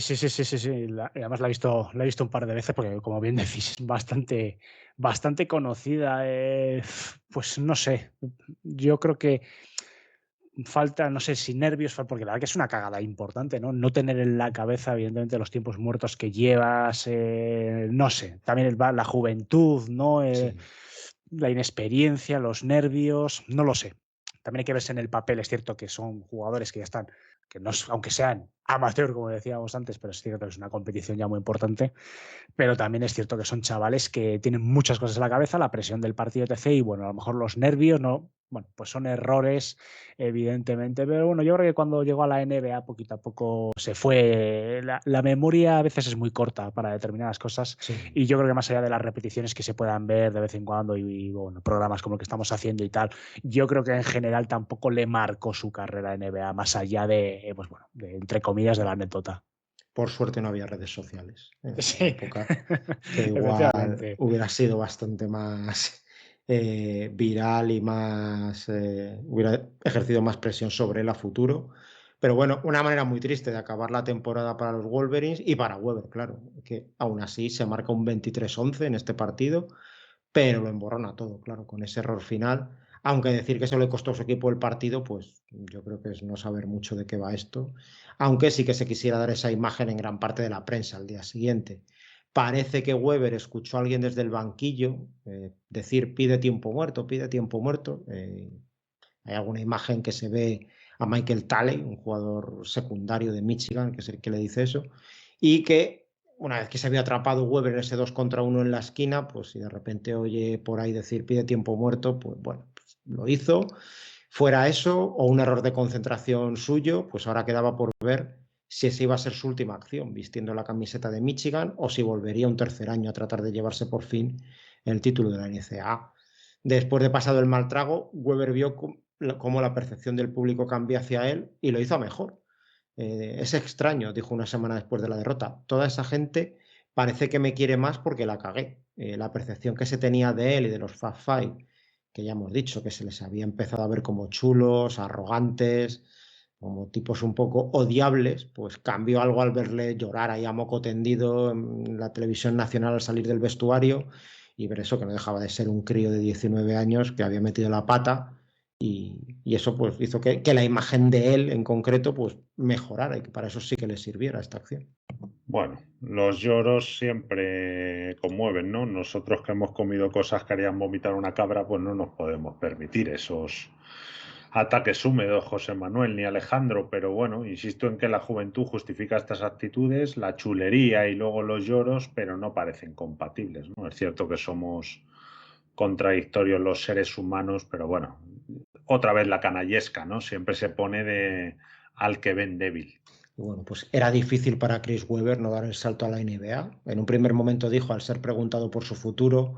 Además la he visto un par de veces porque, como bien decís, es bastante conocida. Pues no sé, yo creo que falta, no sé si nervios, porque la verdad que es una cagada importante, ¿no? No tener en la cabeza, evidentemente, los tiempos muertos que llevas, no sé, también la juventud, ¿no? Sí. la inexperiencia, los nervios, no lo sé. También hay que verse en el papel. Es cierto que son jugadores que ya están, que no, aunque sean amateur, como decíamos antes, pero es cierto que es una competición ya muy importante. Pero también es cierto que son chavales que tienen muchas cosas en la cabeza, la presión del partido etc. Y bueno, a lo mejor los nervios no, bueno, pues son errores, evidentemente. Pero bueno, yo creo que cuando llegó a la NBA poquito a poco se fue. La memoria a veces es muy corta para determinadas cosas. Sí. Y yo creo que más allá de las repeticiones que se puedan ver de vez en cuando y bueno, programas como el que estamos haciendo y tal, yo creo que en general tampoco le marcó su carrera en NBA, más allá de, pues bueno, de, entre comillas, de la anécdota. Por suerte no había redes sociales en aquella Sí, época, que igual efectivamente. hubiera sido bastante más viral y más hubiera ejercido más presión sobre él a futuro. Pero bueno, una manera muy triste de acabar la temporada para los Wolverines y para Weber, claro, que aún así se marca un 23-11 en este partido, pero lo emborrona todo, claro, con ese error final. Aunque decir que eso le costó a su equipo el partido, pues yo creo que es no saber mucho de qué va esto. Aunque sí que se quisiera dar esa imagen en gran parte de la prensa al día siguiente. Parece que Weber escuchó a alguien desde el banquillo decir pide tiempo muerto, pide tiempo muerto. Hay alguna imagen que se ve a Michael Talley, un jugador secundario de Michigan, que es el que le dice eso, y que una vez que se había atrapado Weber en ese 2 contra 1 en la esquina, pues si de repente oye por ahí decir pide tiempo muerto, pues bueno, pues lo hizo. Fuera eso o un error de concentración suyo, pues ahora quedaba por ver si esa iba a ser su última acción vistiendo la camiseta de Michigan o si volvería un tercer año a tratar de llevarse por fin el título de la NCAA. Después de pasado el mal trago, Weber vio cómo la percepción del público cambia hacia él y lo hizo a mejor. Es extraño, dijo una semana después de la derrota. Toda esa gente parece que me quiere más porque la cagué. La percepción que se tenía de él y de los Fab Five, que ya hemos dicho que se les había empezado a ver como chulos, arrogantes, como tipos un poco odiables, pues cambió algo al verle llorar ahí a moco tendido en la televisión nacional al salir del vestuario y ver eso que no dejaba de ser un crío de 19 años que había metido la pata y eso pues hizo que la imagen de él en concreto pues mejorara y que para eso sí que le sirviera esta acción. Bueno, los lloros siempre conmueven, ¿no? Nosotros que hemos comido cosas que harían vomitar una cabra, pues no nos podemos permitir esos ataques húmedos, José Manuel ni Alejandro, pero bueno, insisto en que la juventud justifica estas actitudes, la chulería y luego los lloros, pero no parecen compatibles, ¿no? Es cierto que somos contradictorios los seres humanos, pero bueno, otra vez la canallesca, ¿no? Siempre se pone de al que ven débil. Y bueno, pues era difícil para Chris Webber no dar el salto a la NBA. En un primer momento dijo, al ser preguntado por su futuro,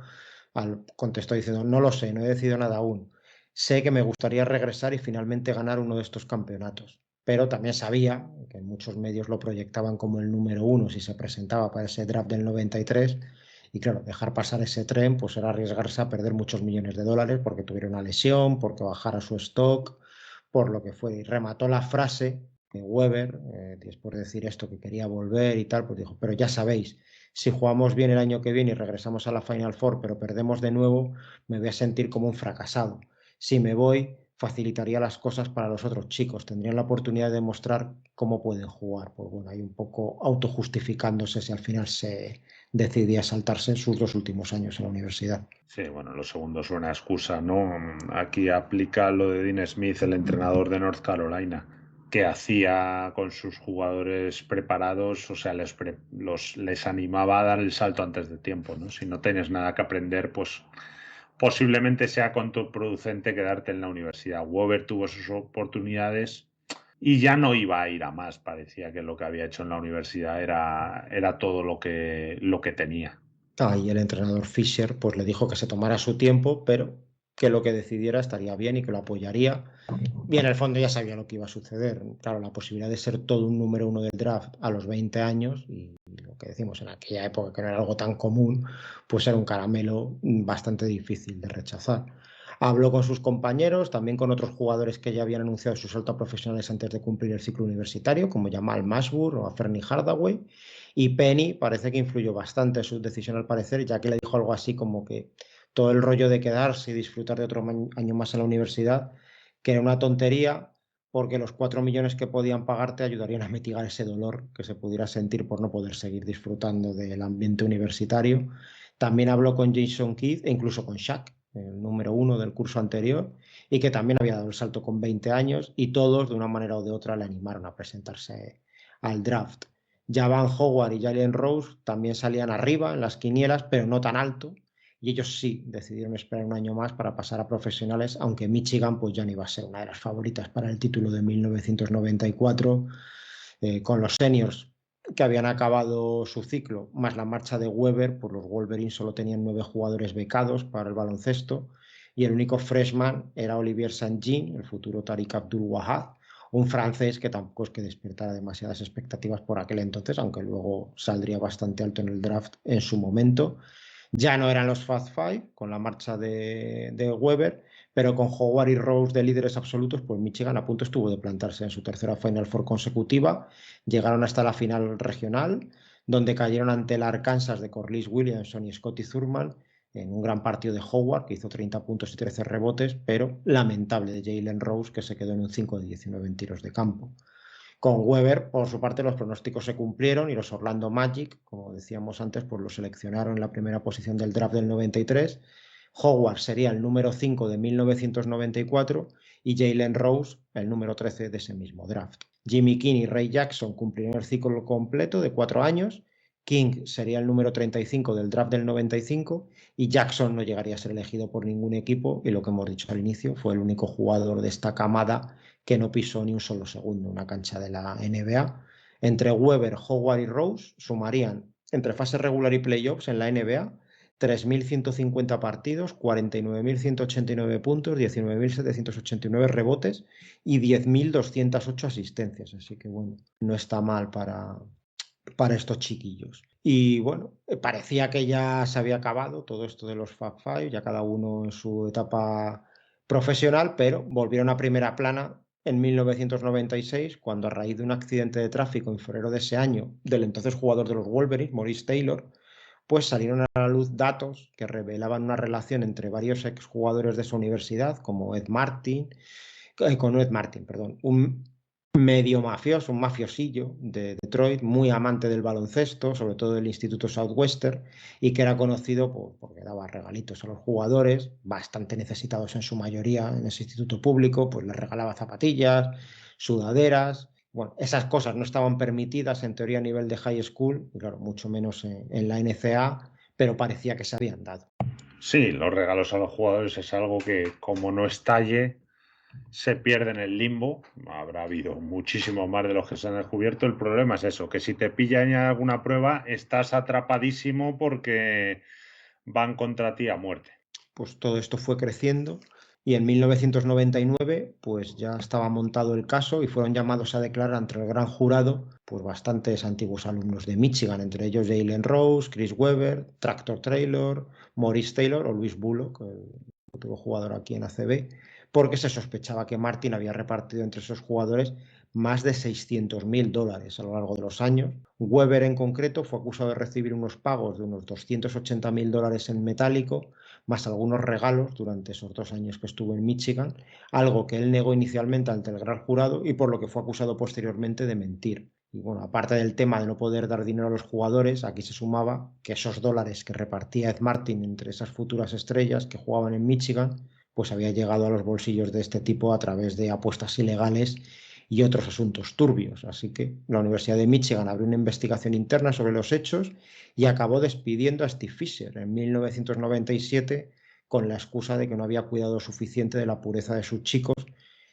contestó diciendo, no lo sé, no he decidido nada aún. Sé que me gustaría regresar y finalmente ganar uno de estos campeonatos. Pero también sabía que muchos medios lo proyectaban como el número uno si se presentaba para ese draft del 93. Y claro, dejar pasar ese tren pues era arriesgarse a perder muchos millones de dólares porque tuviera una lesión, porque bajara su stock, por lo que fue. Y remató la frase Weber, después de decir esto que quería volver y tal, pues dijo, pero ya sabéis, si jugamos bien el año que viene y regresamos a la Final Four, pero perdemos de nuevo, me voy a sentir como un fracasado. Si me voy, facilitaría las cosas para los otros chicos, tendrían la oportunidad de demostrar cómo pueden jugar. Pues bueno, hay un poco autojustificándose si al final se decidía saltarse en sus 2 últimos años en la universidad. Sí, bueno, lo segundo suena a excusa, ¿no? Aquí aplica lo de Dean Smith, el entrenador de North Carolina, que hacía con sus jugadores preparados, o sea, les animaba a dar el salto antes de tiempo, ¿no? Si no tienes nada que aprender, pues posiblemente sea contraproducente quedarte en la universidad. Weber tuvo sus oportunidades y ya no iba a ir a más. Parecía que lo que había hecho en la universidad era todo lo que tenía. Y el entrenador Fisher pues le dijo que se tomara su tiempo, pero que lo que decidiera estaría bien y que lo apoyaría. Y en el fondo ya sabía lo que iba a suceder. Claro, la posibilidad de ser todo un número uno del draft a los 20 años, y lo que decimos en aquella época que no era algo tan común, pues era un caramelo bastante difícil de rechazar. Habló con sus compañeros, también con otros jugadores que ya habían anunciado su salto a profesionales antes de cumplir el ciclo universitario, como Jamal Mashburn o a Fernie Hardaway. Y Penny parece que influyó bastante en su decisión al parecer, ya que le dijo algo así como que todo el rollo de quedarse y disfrutar de otro año más en la universidad, que era una tontería porque los 4 millones que podían pagarte ayudarían a mitigar ese dolor que se pudiera sentir por no poder seguir disfrutando del ambiente universitario. También habló con Jason Kidd e incluso con Shaq, el número 1 del curso anterior, y que también había dado el salto con 20 años, y todos, de una manera o de otra, le animaron a presentarse al draft. Javan Howard y Jalen Rose también salían arriba en las quinielas, pero no tan alto, y ellos sí decidieron esperar un año más para pasar a profesionales, aunque Michigan pues ya no iba a ser una de las favoritas para el título de 1994, con los seniors que habían acabado su ciclo, más la marcha de Weber, pues los Wolverines solo tenían 9 jugadores becados para el baloncesto, y el único freshman era Olivier Saint-Jean, el futuro Tariq Abdul-Wahab, un francés que tampoco es que despertara demasiadas expectativas por aquel entonces, aunque luego saldría bastante alto en el draft en su momento. Ya no eran los Fast Five con la marcha de Weber, pero con Howard y Rose de líderes absolutos, pues Michigan a punto estuvo de plantarse en su tercera Final Four consecutiva. Llegaron hasta la final regional, donde cayeron ante el Arkansas de Corliss Williamson y Scotty Thurman, en un gran partido de Howard, que hizo 30 puntos y 13 rebotes, pero lamentable de Jalen Rose, que se quedó en un 5 de 19 en tiros de campo. Con Weber, por su parte, los pronósticos se cumplieron y los Orlando Magic, como decíamos antes, pues lo seleccionaron en la primera posición del draft del 93. Howard sería el número 5 de 1994 y Jalen Rose el número 13 de ese mismo draft. Jimmy King y Ray Jackson cumplieron el ciclo completo de 4 años. King sería el número 35 del draft del 95 y Jackson no llegaría a ser elegido por ningún equipo, y lo que hemos dicho al inicio, fue el único jugador de esta camada que no pisó ni un solo segundo una cancha de la NBA. Entre Weber, Howard y Rose sumarían entre fase regular y playoffs en la NBA 3.150 partidos, 49.189 puntos, 19.789 rebotes y 10.208 asistencias. Así que bueno, no está mal para estos chiquillos. Y bueno, parecía que ya se había acabado todo esto de los Fab Five, ya cada uno en su etapa profesional, pero volvieron a primera plana en 1996, cuando a raíz de un accidente de tráfico en febrero de ese año del entonces jugador de los Wolverines, Maurice Taylor, pues salieron a la luz datos que revelaban una relación entre varios exjugadores de su universidad, como Ed Martin, un medio mafioso, un mafiosillo de Detroit, muy amante del baloncesto, sobre todo del Instituto Southwestern, y que era conocido porque daba regalitos a los jugadores, bastante necesitados en su mayoría en ese instituto público, pues les regalaba zapatillas, sudaderas. Bueno, esas cosas no estaban permitidas en teoría a nivel de high school, y claro, mucho menos en la NCAA, pero parecía que se habían dado. Sí, los regalos a los jugadores es algo que, como no estalle, se pierde en el limbo. Habrá habido muchísimo más de los que se han descubierto. El problema es eso, que si te pillan en alguna prueba, estás atrapadísimo porque van contra ti a muerte. Pues todo esto fue creciendo, y en 1999 pues ya estaba montado el caso y fueron llamados a declarar ante el gran jurado pues bastantes antiguos alumnos de Michigan, entre ellos Jalen Rose, Chris Webber, Tractor Taylor, Maurice Taylor o Luis Bullock, el futuro jugador aquí en ACB, porque se sospechaba que Martin había repartido entre esos jugadores más de $600.000 a lo largo de los años. Webber en concreto fue acusado de recibir unos pagos de unos $280.000 en metálico, más algunos regalos durante esos 2 años que estuvo en Michigan, algo que él negó inicialmente ante el gran jurado y por lo que fue acusado posteriormente de mentir. Y bueno, aparte del tema de no poder dar dinero a los jugadores, aquí se sumaba que esos dólares que repartía Ed Martin entre esas futuras estrellas que jugaban en Michigan, pues había llegado a los bolsillos de este tipo a través de apuestas ilegales y otros asuntos turbios. Así que la Universidad de Michigan abrió una investigación interna sobre los hechos y acabó despidiendo a Steve Fisher en 1997 con la excusa de que no había cuidado suficiente de la pureza de sus chicos,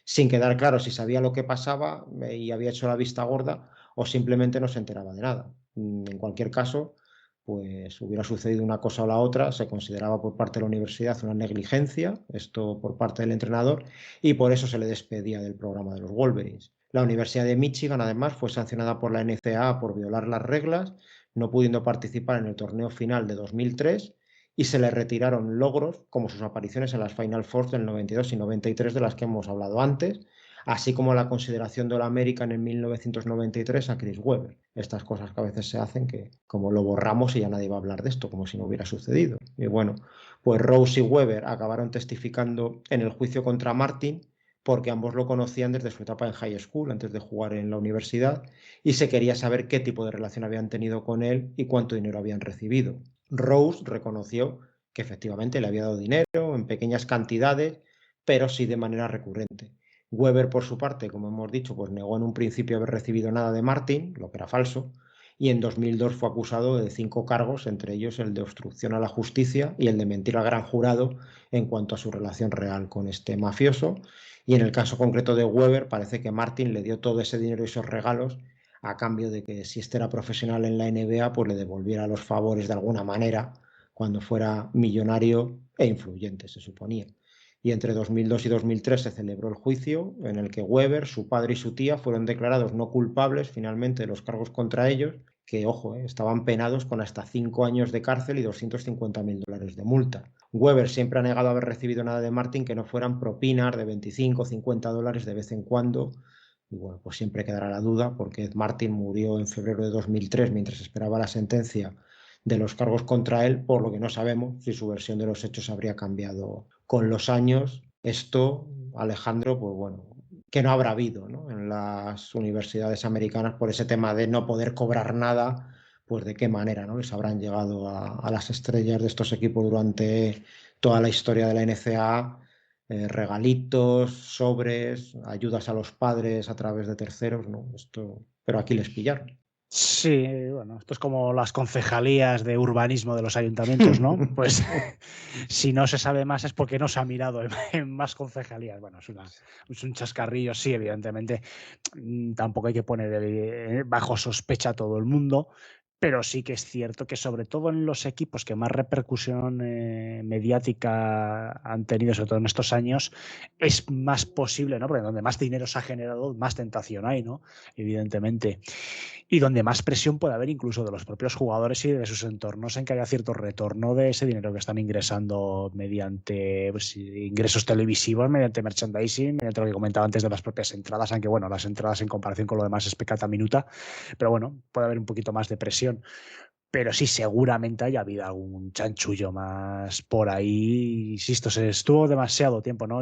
sin quedar claro si sabía lo que pasaba y había hecho la vista gorda o simplemente no se enteraba de nada. En cualquier caso, pues hubiera sucedido una cosa o la otra, se consideraba por parte de la universidad una negligencia, esto por parte del entrenador, y por eso se le despedía del programa de los Wolverines. La Universidad de Michigan, además, fue sancionada por la NCAA por violar las reglas, no pudiendo participar en el torneo final de 2003, y se le retiraron logros como sus apariciones en las Final Four del 92 y 93 de las que hemos hablado antes, así como la consideración del American en 1993 a Chris Webber. Estas cosas que a veces se hacen que como lo borramos y ya nadie va a hablar de esto, como si no hubiera sucedido. Y bueno, pues Rose y Webber acabaron testificando en el juicio contra Martin porque ambos lo conocían desde su etapa en high school, antes de jugar en la universidad, y se quería saber qué tipo de relación habían tenido con él y cuánto dinero habían recibido. Rose reconoció que efectivamente le había dado dinero en pequeñas cantidades, pero sí de manera recurrente. Weber, por su parte, como hemos dicho, pues negó en un principio haber recibido nada de Martin, lo que era falso, y en 2002 fue acusado de 5 cargos, entre ellos el de obstrucción a la justicia y el de mentir al gran jurado en cuanto a su relación real con este mafioso. Y en el caso concreto de Weber, parece que Martin le dio todo ese dinero y esos regalos a cambio de que, si este era profesional en la NBA, pues le devolviera los favores de alguna manera cuando fuera millonario e influyente, se suponía. Y entre 2002 y 2003 se celebró el juicio en el que Weber, su padre y su tía fueron declarados no culpables finalmente de los cargos contra ellos, que, ojo, estaban penados con hasta 5 años de cárcel y $250.000 de multa. Weber siempre ha negado haber recibido nada de Martin que no fueran propinas de 25 o 50 dólares de vez en cuando. Y bueno, pues siempre quedará la duda, porque Ed Martin murió en febrero de 2003 mientras esperaba la sentencia de los cargos contra él, por lo que no sabemos si su versión de los hechos habría cambiado con los años. Esto, Alejandro, pues bueno, que no habrá habido, ¿no?, en las universidades americanas por ese tema de no poder cobrar nada, pues de qué manera, ¿no?, les habrán llegado a las estrellas de estos equipos durante toda la historia de la NCAA. Regalitos, sobres, ayudas a los padres a través de terceros, ¿no? Esto, pero aquí les pillaron. Sí, bueno, esto es como las concejalías de urbanismo de los ayuntamientos, ¿no? Pues si no se sabe más es porque no se ha mirado en más concejalías. Bueno, es un chascarrillo, sí, evidentemente. Tampoco hay que poner bajo sospecha a todo el mundo, pero sí que es cierto que, sobre todo en los equipos que más repercusión mediática han tenido, sobre todo en estos años, es más posible, ¿no? Porque donde más dinero se ha generado, más tentación hay, ¿no? Evidentemente. Y donde más presión puede haber incluso de los propios jugadores y de sus entornos en que haya cierto retorno de ese dinero que están ingresando mediante, pues, ingresos televisivos, mediante merchandising, mediante lo que comentaba antes de las propias entradas, aunque bueno, las entradas en comparación con lo demás es pecata minuta, pero bueno, puede haber un poquito más de presión. Pero sí, seguramente haya habido algún chanchullo más por ahí. Insisto, se estuvo demasiado tiempo, ¿no?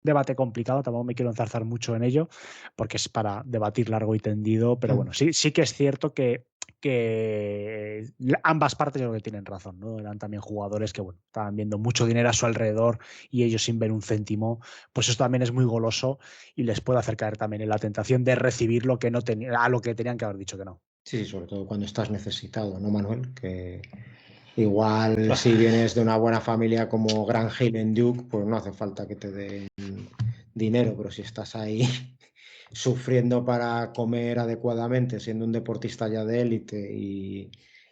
Debate complicado, tampoco me quiero enzarzar mucho en ello, porque es para debatir largo y tendido, pero bueno, sí que es cierto que ambas partes yo creo que tienen razón, ¿no? Eran también jugadores que, bueno, estaban viendo mucho dinero a su alrededor y ellos sin ver un céntimo, pues eso también es muy goloso y les puede hacer caer también en la tentación de recibir lo que no a lo que tenían que haber dicho que no. Sí, sobre todo cuando estás necesitado, ¿no, Manuel? Que igual si vienes de una buena familia como Gran Hill en Duke, pues no hace falta que te den dinero, pero si estás ahí sufriendo para comer adecuadamente, siendo un deportista ya de élite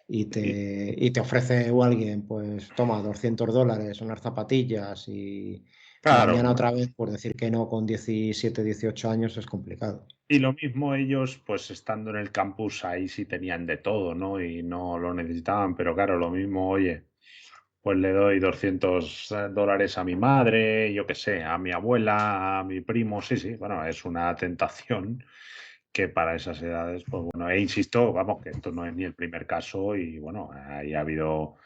y te ofrece alguien, pues toma, $200, unas zapatillas y Claro, mañana otra vez, por decir que no con 17, 18 años es complicado. y lo mismo ellos, pues estando en el campus, ahí sí tenían de todo, ¿no? Y no lo necesitaban, pero claro, lo mismo, oye, pues le doy $200 a mi madre, yo qué sé, a mi abuela, a mi primo, sí, sí, bueno, es una tentación que para esas edades, pues bueno, e insisto, vamos, que esto no es ni el primer caso y bueno, ahí ha habido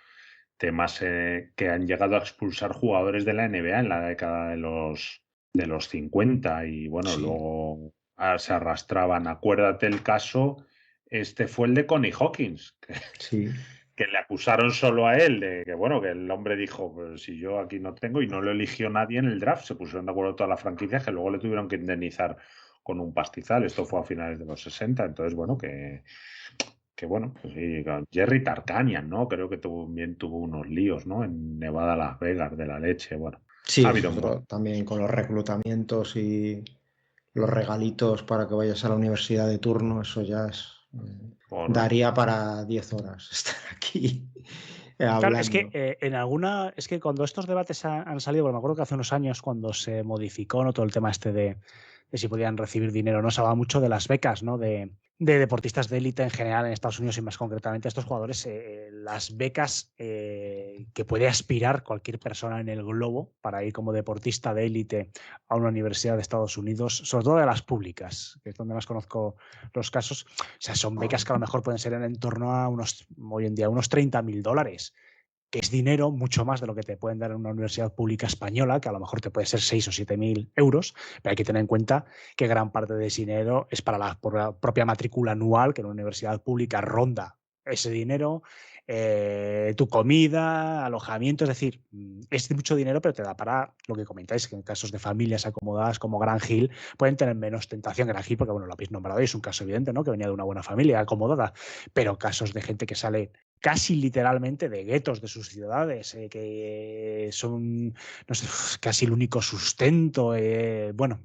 temas que han llegado a expulsar jugadores de la NBA en la década de los 50 y bueno, Sí, luego se arrastraban. Acuérdate el caso, este fue el de Connie Hawkins, sí. que le acusaron solo a él, de que bueno, que el hombre dijo, pues si yo aquí no tengo, y no lo eligió nadie en el draft, se pusieron de acuerdo todas las franquicias que luego le tuvieron que indemnizar con un pastizal. Esto fue a finales de los 60, entonces bueno, que bueno, pues sí, Jerry Tarkanian, ¿no? Creo que también tuvo unos líos, ¿no? En Nevada, Las Vegas, de la leche, bueno. Sí, Ha es habido otro también con los reclutamientos y los regalitos para que vayas a la universidad de turno, eso ya es, por, daría para 10 horas estar aquí Claro, es que hablando. es que cuando estos debates han salido, bueno, me acuerdo que hace unos años cuando se modificó, ¿no?, todo el tema este de si podían recibir dinero, no se hablaba mucho de las becas, ¿no?, de deportistas de élite en general en Estados Unidos y más concretamente a estos jugadores, las becas que puede aspirar cualquier persona en el globo para ir como deportista de élite a una universidad de Estados Unidos, sobre todo de las públicas, que es donde más conozco los casos. O sea, son becas que a lo mejor pueden ser en torno a hoy en día, unos $30.000, que es dinero mucho más de lo que te pueden dar en una universidad pública española, que a lo mejor te puede ser 6 o 7.000 euros, pero hay que tener en cuenta que gran parte de ese dinero es para la propia matrícula anual, que en una universidad pública ronda ese dinero, tu comida, alojamiento, es decir, es mucho dinero, pero te da para lo que comentáis, que en casos de familias acomodadas como Gran Hill pueden tener menos tentación. Gran Hill, porque bueno, lo habéis nombrado y es un caso evidente, ¿no? Que venía de una buena familia acomodada, pero casos de gente que sale casi literalmente de guetos de sus ciudades, que son, no sé, casi el único sustento, bueno,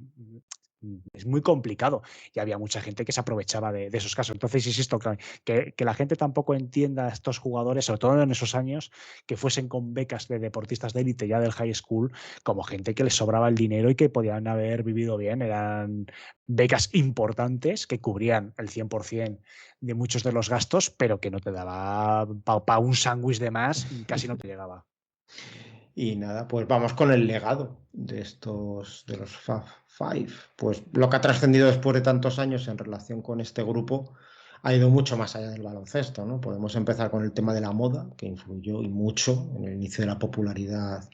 es muy complicado y había mucha gente que se aprovechaba de esos casos. Entonces, insisto, que la gente tampoco entienda a estos jugadores, sobre todo en esos años, que fuesen con becas de deportistas de élite ya del high school, como gente que les sobraba el dinero y que podían haber vivido bien. Eran becas importantes que cubrían el 100% de muchos de los gastos, pero que no te daba para un sándwich de más y casi no te llegaba. Y nada, pues vamos con el legado de estos, de los Fab Five. Pues lo que ha trascendido después de tantos años en relación con este grupo ha ido mucho más allá del baloncesto, ¿no? Podemos empezar con el tema de la moda, que influyó y mucho en el inicio de la popularidad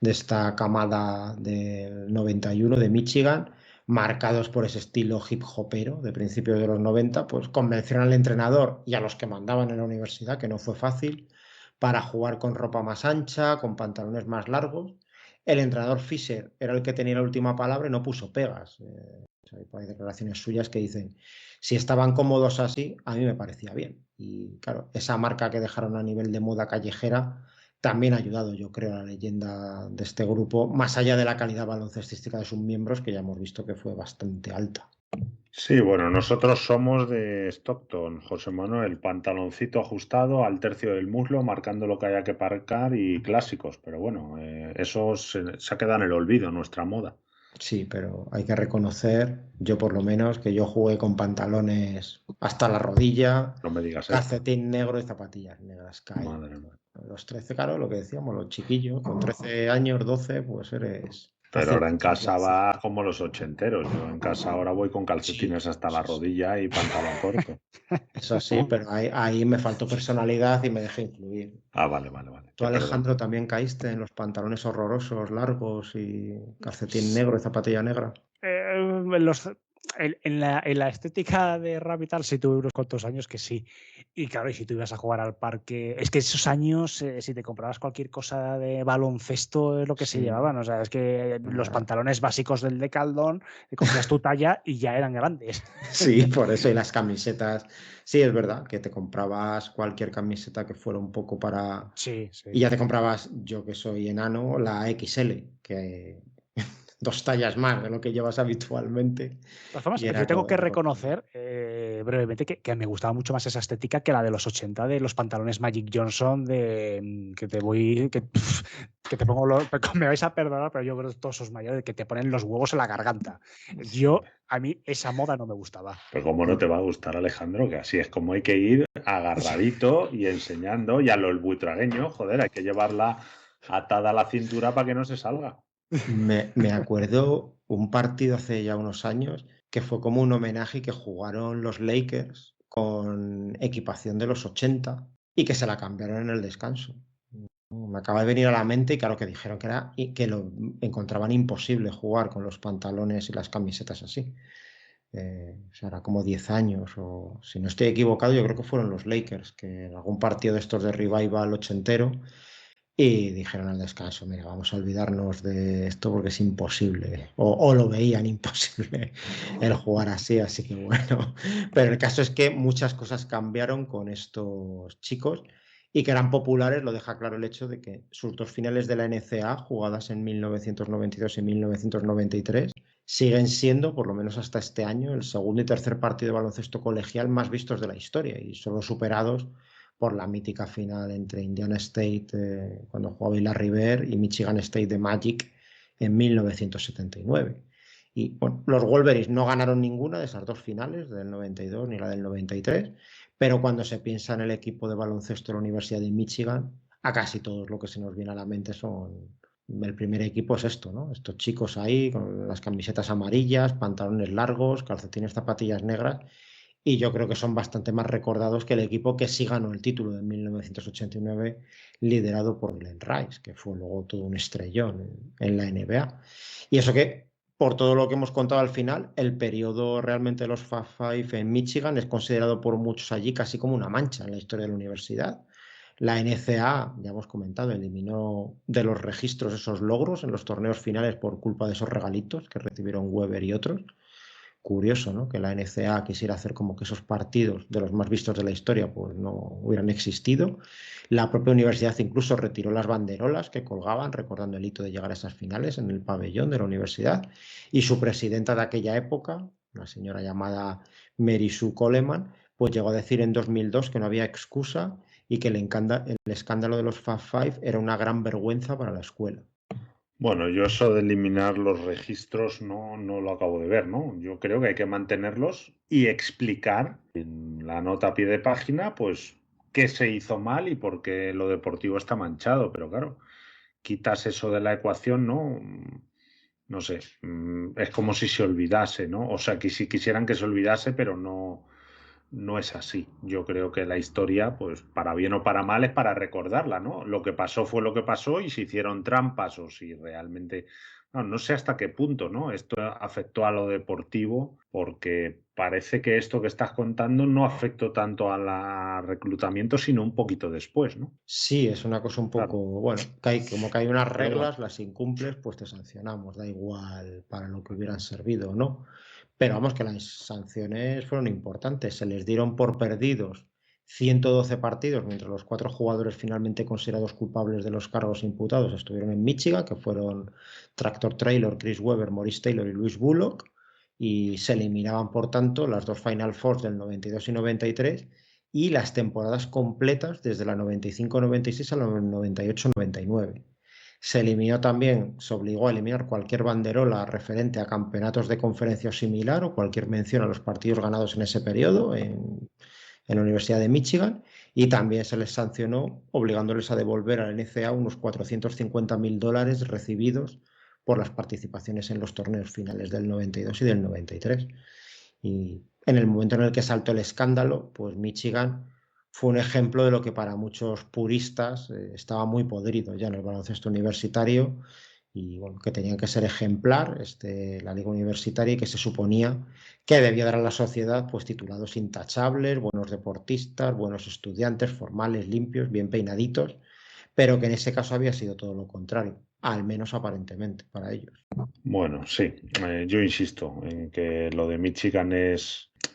de esta camada del 91 de Michigan, marcados por ese estilo hip hopero de principios de los 90, pues convencieron al entrenador y a los que mandaban en la universidad, que no fue fácil, para jugar con ropa más ancha, con pantalones más largos. El entrenador Fisher era el que tenía la última palabra y no puso pegas. Hay declaraciones suyas que dicen, si estaban cómodos así, a mí me parecía bien. Y claro, esa marca que dejaron a nivel de moda callejera también ha ayudado, yo creo, a la leyenda de este grupo, más allá de la calidad baloncestística de sus miembros, que ya hemos visto que fue bastante alta. Sí, bueno, nosotros somos de Stockton, José Manuel, pantaloncito ajustado al tercio del muslo, marcando lo que haya que marcar y clásicos, pero bueno, eso se ha quedado en el olvido, nuestra moda. Sí, pero hay que reconocer, yo por lo menos, que yo jugué con pantalones hasta la rodilla, No me digas esto. calcetín negro y zapatillas negras. Madre mía. Los 13, claro, lo que decíamos, los chiquillos, con 13 años, 12, pues eres... Pero ahora en casa vas como los ochenteros. Yo en casa ahora voy con calcetines Sí, hasta la rodilla y pantalón corto. eso sí, pero ahí me faltó personalidad y me dejé influir. Ah, vale. Tú, Te perdono. Alejandro, también caíste en los pantalones horrorosos, largos y calcetín negro y zapatilla negra. En la estética de Rapital sí tuve unos cuantos años que sí. Y claro, y si tú ibas a jugar al parque, es que esos años, si te comprabas cualquier cosa de baloncesto, es lo que se Sí. llevaban. O sea, es que los pantalones básicos del Decathlon, cogías tu talla y ya eran grandes. Sí, por eso. Y las camisetas. Sí, es verdad que te comprabas cualquier camiseta que fuera un poco para. Sí. Y ya te comprabas, yo que soy enano, la XL, que 2 tallas más de lo que llevas habitualmente. De todas formas, Y yo era tengo que era reconocer brevemente que me gustaba mucho más esa estética que la de los 80 de los pantalones Magic Johnson de que te voy que te pongo me vais a perdonar, pero yo creo que todos esos mayores que te ponen los huevos en la garganta. A mí esa moda no me gustaba. Pero cómo no te va a gustar, Alejandro, que así es como hay que ir agarradito y enseñando. Y a lo el buitragueño, joder, hay que llevarla atada a la cintura para que no se salga. Me acuerdo un partido hace ya unos años que fue como un homenaje que jugaron los Lakers con equipación de los 80 y que se la cambiaron en el descanso. Me acaba de venir a la mente y claro que dijeron que lo encontraban imposible jugar con los pantalones y las camisetas así. O sea, era como 10 años o si no estoy equivocado yo creo que fueron los Lakers que en algún partido de estos de revival ochentero y dijeron al descanso, mira, vamos a olvidarnos de esto porque es imposible, o lo veían imposible el jugar así que bueno. Pero el caso es que muchas cosas cambiaron con estos chicos y que eran populares, lo deja claro el hecho de que sus 2 finales de la NCAA, jugadas en 1992 y 1993, siguen siendo, por lo menos hasta este año, el segundo y tercer partido de baloncesto colegial más vistos de la historia y solo superados por la mítica final entre Indiana State cuando jugaba Larry Bird y Michigan State de Magic en 1979. Y bueno, los Wolverines no ganaron ninguna de esas 2 finales, del 92 ni la del 93, pero cuando se piensa en el equipo de baloncesto de la Universidad de Michigan, a casi todos lo que se nos viene a la mente son... El primer equipo es esto, ¿no? Estos chicos ahí con las camisetas amarillas, pantalones largos, calcetines, zapatillas negras, y yo creo que son bastante más recordados que el equipo que sí ganó el título de 1989 liderado por Glenn Rice, que fue luego todo un estrellón en la NBA. Y eso que, por todo lo que hemos contado al final, el periodo realmente de los Fab Five en Michigan es considerado por muchos allí casi como una mancha en la historia de la universidad. La NCAA, ya hemos comentado, eliminó de los registros esos logros en los torneos finales por culpa de esos regalitos que recibieron Weber y otros. Curioso, ¿no? Que la NCAA quisiera hacer como que esos partidos de los más vistos de la historia pues no hubieran existido. La propia universidad incluso retiró las banderolas que colgaban recordando el hito de llegar a esas finales en el pabellón de la universidad, y su presidenta de aquella época, una señora llamada Mary Sue Coleman, pues llegó a decir en 2002 que no había excusa y que el escándalo de los Fab Five era una gran vergüenza para la escuela. Bueno, yo eso de eliminar los registros no lo acabo de ver, ¿no? Yo creo que hay que mantenerlos y explicar en la nota a pie de página, pues, qué se hizo mal y por qué lo deportivo está manchado. Pero claro, quitas eso de la ecuación, ¿no? No sé, es como si se olvidase, ¿no? O sea, que si quisieran que se olvidase, pero no es así. Yo creo que la historia, pues para bien o para mal, es para recordarla, ¿no? Lo que pasó fue lo que pasó y si hicieron trampas o si realmente... No sé hasta qué punto, ¿no? Esto afectó a lo deportivo, porque parece que esto que estás contando no afectó tanto al reclutamiento, sino un poquito después, ¿no? Sí, es una cosa un poco, Claro, bueno, como que hay unas pero bueno. reglas, las incumples, pues te sancionamos, da igual para lo que hubieran servido o no. Pero vamos, que las sanciones fueron importantes, se les dieron por perdidos 112 partidos, mientras los 4 jugadores finalmente considerados culpables de los cargos imputados estuvieron en Michigan, que fueron Tractor Traylor, Chris Webber, Maurice Taylor y Louis Bullock, y se eliminaban, por tanto, las 2 Final Fours del 92 y 93 y las temporadas completas desde la 95-96 a la 98-99. Se eliminó también, se obligó a eliminar cualquier banderola referente a campeonatos de conferencia o similar o cualquier mención a los partidos ganados en ese periodo en la Universidad de Michigan, y también se les sancionó obligándoles a devolver a la NCAA unos $450.000 recibidos por las participaciones en los torneos finales del 92 y del 93. Y en el momento en el que saltó el escándalo, pues Michigan fue un ejemplo de lo que para muchos puristas estaba muy podrido ya en el baloncesto universitario, y bueno, que tenían que ser ejemplar la liga universitaria, y que se suponía que debía dar a la sociedad pues titulados intachables, buenos deportistas, buenos estudiantes, formales, limpios, bien peinaditos, pero que en ese caso había sido todo lo contrario, al menos aparentemente para ellos. Bueno, sí, yo insisto en que lo de Michigan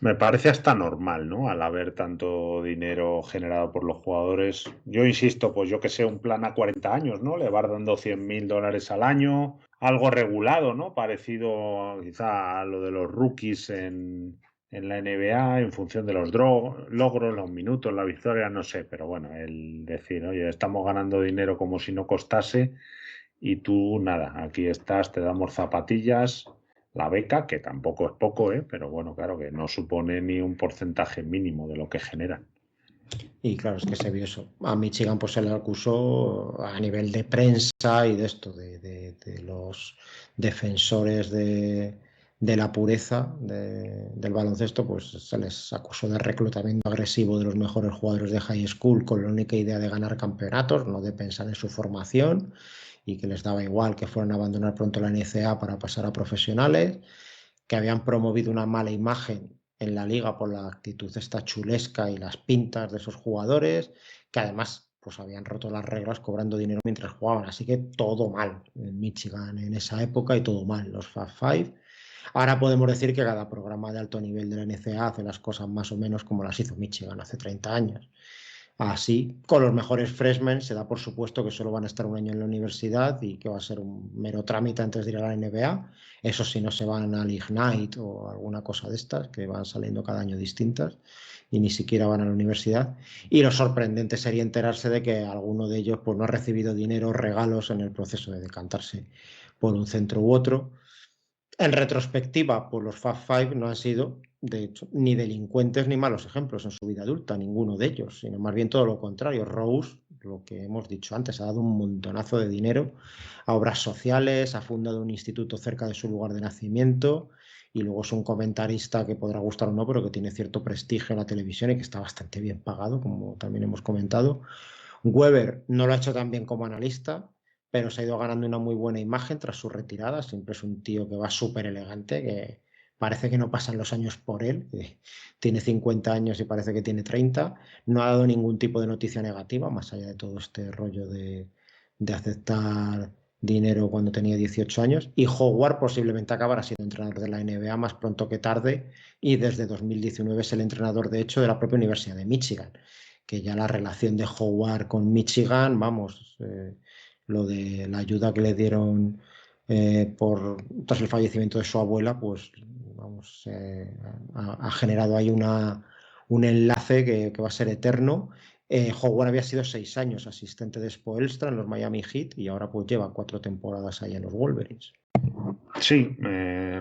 me parece hasta normal, ¿no? Al haber tanto dinero generado por los jugadores. Yo insisto, pues yo que sé, un plan a 40 años, ¿no? Le vas dando $100.000 al año, algo regulado, ¿no? Parecido quizá a lo de los rookies en la NBA, en función de los logros, los minutos, la victoria, no sé, pero bueno, el decir, oye, estamos ganando dinero como si no costase. Y tú, nada, aquí estás, te damos zapatillas, la beca, que tampoco es poco, pero bueno, claro que no supone ni un porcentaje mínimo de lo que generan. Y claro, es que se vio eso. A Michigan pues se le acusó a nivel de prensa y de esto, de los defensores de la pureza del baloncesto, pues se les acusó de reclutamiento agresivo de los mejores jugadores de high school con la única idea de ganar campeonatos, no de pensar en su formación, y que les daba igual que fueran a abandonar pronto la NCAA para pasar a profesionales, que habían promovido una mala imagen en la liga por la actitud esta chulesca y las pintas de esos jugadores, que además pues habían roto las reglas cobrando dinero mientras jugaban, así que todo mal en Michigan en esa época, y todo mal los Fab Five. Ahora podemos decir que cada programa de alto nivel de la NCAA hace las cosas más o menos como las hizo Michigan hace 30 años. Así, con los mejores freshmen se da por supuesto que solo van a estar un año en la universidad y que va a ser un mero trámite antes de ir a la NBA. Eso si no se van al Ignite o alguna cosa de estas, que van saliendo cada año distintas y ni siquiera van a la universidad. Y lo sorprendente sería enterarse de que alguno de ellos pues, no ha recibido dinero o regalos en el proceso de decantarse por un centro u otro. En retrospectiva, pues los Fab Five no han sido, de hecho, ni delincuentes ni malos ejemplos en su vida adulta, ninguno de ellos, sino más bien todo lo contrario. Rose, lo que hemos dicho antes, ha dado un montonazo de dinero a obras sociales, ha fundado un instituto cerca de su lugar de nacimiento, y luego es un comentarista que podrá gustar o no, pero que tiene cierto prestigio en la televisión y que está bastante bien pagado, como también hemos comentado. Weber no lo ha hecho tan bien como analista, pero se ha ido ganando una muy buena imagen tras su retirada. Siempre es un tío que va súper elegante, que parece que no pasan los años por él. Tiene 50 años y parece que tiene 30. No ha dado ningún tipo de noticia negativa, más allá de todo este rollo de aceptar dinero cuando tenía 18 años. Y Howard posiblemente acabará siendo entrenador de la NBA más pronto que tarde, y desde 2019 es el entrenador, de hecho, de la propia Universidad de Michigan, que ya la relación de Howard con Michigan, vamos, lo de la ayuda que le dieron tras el fallecimiento de su abuela, pues vamos, ha generado ahí un enlace que va a ser eterno. Howard había sido 6 años asistente de Spoelstra en los Miami Heat y ahora pues lleva 4 temporadas ahí en los Wolverines. Sí,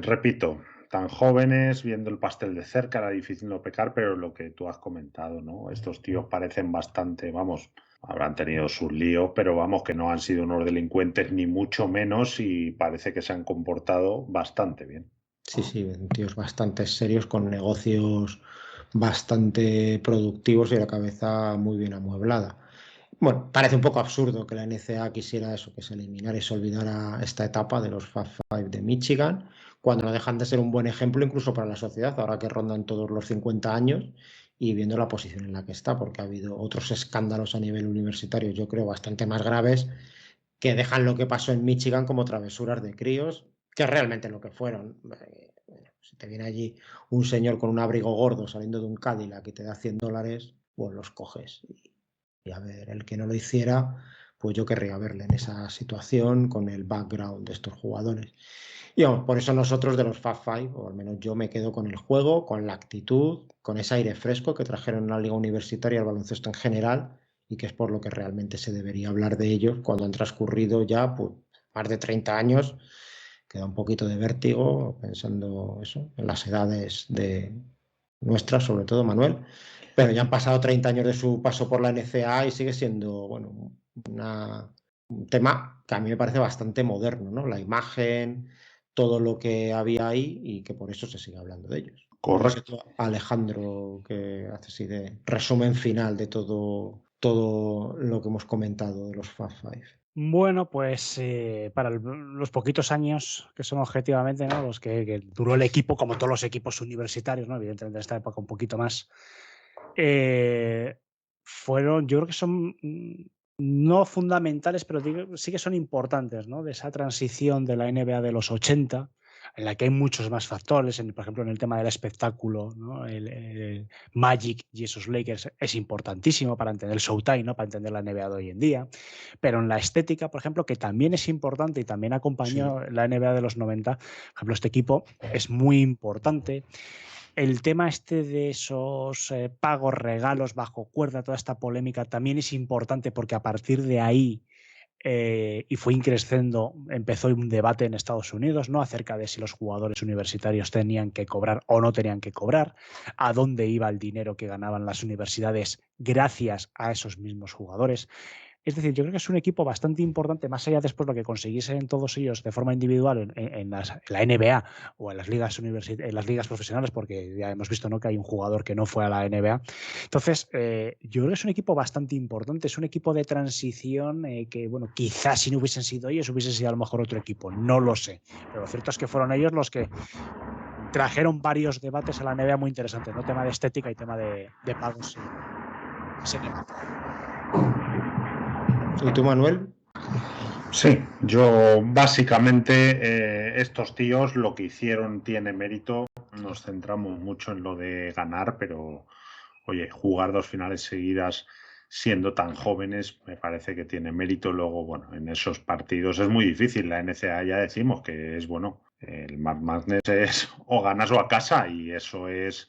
repito, tan jóvenes, viendo el pastel de cerca, era difícil no pecar, pero lo que tú has comentado, ¿no? Estos tíos parecen bastante, vamos, habrán tenido sus líos, pero vamos, que no han sido unos delincuentes ni mucho menos y parece que se han comportado bastante bien. Sí, tíos bastante serios con negocios bastante productivos y la cabeza muy bien amueblada. Bueno, parece un poco absurdo que la NCAA quisiera eso, que se eliminara y se olvidara esta etapa de los Fab Five de Michigan, cuando no dejan de ser un buen ejemplo incluso para la sociedad, ahora que rondan todos los 50 años y viendo la posición en la que está, porque ha habido otros escándalos a nivel universitario, yo creo, bastante más graves, que dejan lo que pasó en Michigan como travesuras de críos, que es realmente lo que fueron. Si te viene allí un señor con un abrigo gordo saliendo de un Cadillac y te da $100, pues los coges. Y a ver, el que no lo hiciera, pues yo querría verle en esa situación con el background de estos jugadores. Y vamos, por eso nosotros de los Fab Five, o al menos yo me quedo con el juego, con la actitud, con ese aire fresco que trajeron a la liga universitaria, al baloncesto en general, y que es por lo que realmente se debería hablar de ellos cuando han transcurrido ya pues, más de 30 años. Queda un poquito de vértigo pensando eso, en las edades de nuestras, sobre todo Manuel, pero ya han pasado 30 años de su paso por la NCAA y sigue siendo, bueno, un tema que a mí me parece bastante moderno, ¿no? La imagen, todo lo que había ahí y que por eso se sigue hablando de ellos. Correcto. Alejandro, que hace así de resumen final de todo lo que hemos comentado de los Fab Five. Bueno, pues para los poquitos años que son objetivamente, ¿no? Los que duró el equipo, como todos los equipos universitarios, ¿no? Evidentemente en esta época un poquito más, fueron, yo creo que son no fundamentales, pero sí que son importantes, ¿no? De esa transición de la NBA de los 80, en la que hay muchos más factores, por ejemplo, en el tema del espectáculo, ¿no? El Magic y esos Lakers es importantísimo para entender el Showtime, ¿no? Para entender la NBA de hoy en día, pero en la estética, por ejemplo, que también es importante y también acompañó la NBA de los 90, por ejemplo, este equipo es muy importante. El tema este de esos pagos, regalos bajo cuerda, toda esta polémica también es importante porque a partir de ahí y fue increciendo, empezó un debate en Estados Unidos, ¿no? Acerca de si los jugadores universitarios tenían que cobrar o no tenían que cobrar, a dónde iba el dinero que ganaban las universidades gracias a esos mismos jugadores. Es decir, yo creo que es un equipo bastante importante, más allá después lo que consiguiesen todos ellos de forma individual en la NBA o en las ligas en las ligas profesionales, porque ya hemos visto, ¿no? Que hay un jugador que no fue a la NBA. Entonces, yo creo que es un equipo bastante importante, es un equipo de transición que, bueno, quizás si no hubiesen sido ellos, hubiese sido a lo mejor otro equipo, no lo sé. Pero lo cierto es que fueron ellos los que trajeron varios debates a la NBA muy interesantes, ¿no? Tema de estética y tema de pagos. Ese debate. ¿Y tú, Manuel? Sí, yo básicamente estos tíos lo que hicieron tiene mérito. Nos centramos mucho en lo de ganar, pero oye, jugar 2 finales seguidas siendo tan jóvenes me parece que tiene mérito. Luego, bueno, en esos partidos es muy difícil. La NCAA ya decimos que es, bueno, el March Madness es o ganas o a casa y eso es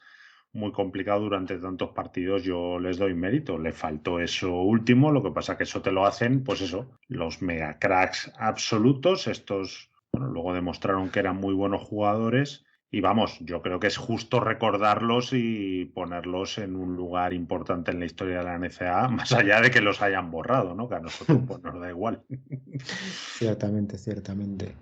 muy complicado durante tantos partidos. Yo les doy mérito. Le faltó eso último. Lo que pasa que eso te lo hacen, pues eso, los mega cracks absolutos. Estos, bueno, luego demostraron que eran muy buenos jugadores. Y vamos, yo creo que es justo recordarlos y ponerlos en un lugar importante en la historia de la NCAA, más allá de que los hayan borrado, ¿no? Que a nosotros pues nos da igual. Ciertamente, ciertamente.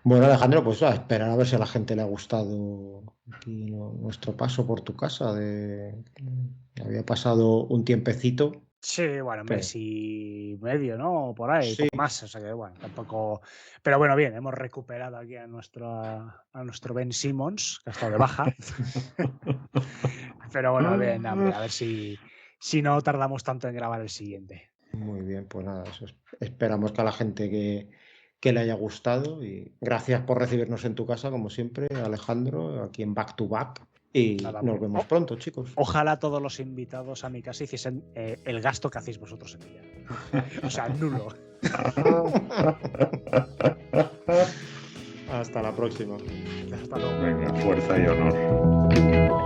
Bueno, Alejandro, pues a esperar a ver si a la gente le ha gustado aquí nuestro paso por tu casa. Había pasado un tiempecito Sí, bueno, Sí. mes y medio, ¿no? O por ahí, Sí. poco más. O sea que, bueno, tampoco. Pero bueno, bien, hemos recuperado aquí a nuestro Ben Simmons, que ha estado de baja. Pero bueno, bien, hombre, a ver si no tardamos tanto en grabar el siguiente. Muy bien, pues nada, eso esperamos que a la gente que le haya gustado y gracias por recibirnos en tu casa, como siempre, Alejandro, aquí en Back to Back. Y Nada, nos hombre. vemos pronto, chicos. Ojalá todos los invitados a mi casa hiciesen el gasto que hacéis vosotros en ella. O sea, nulo. Hasta la próxima. Hasta luego. Venga, fuerza y honor.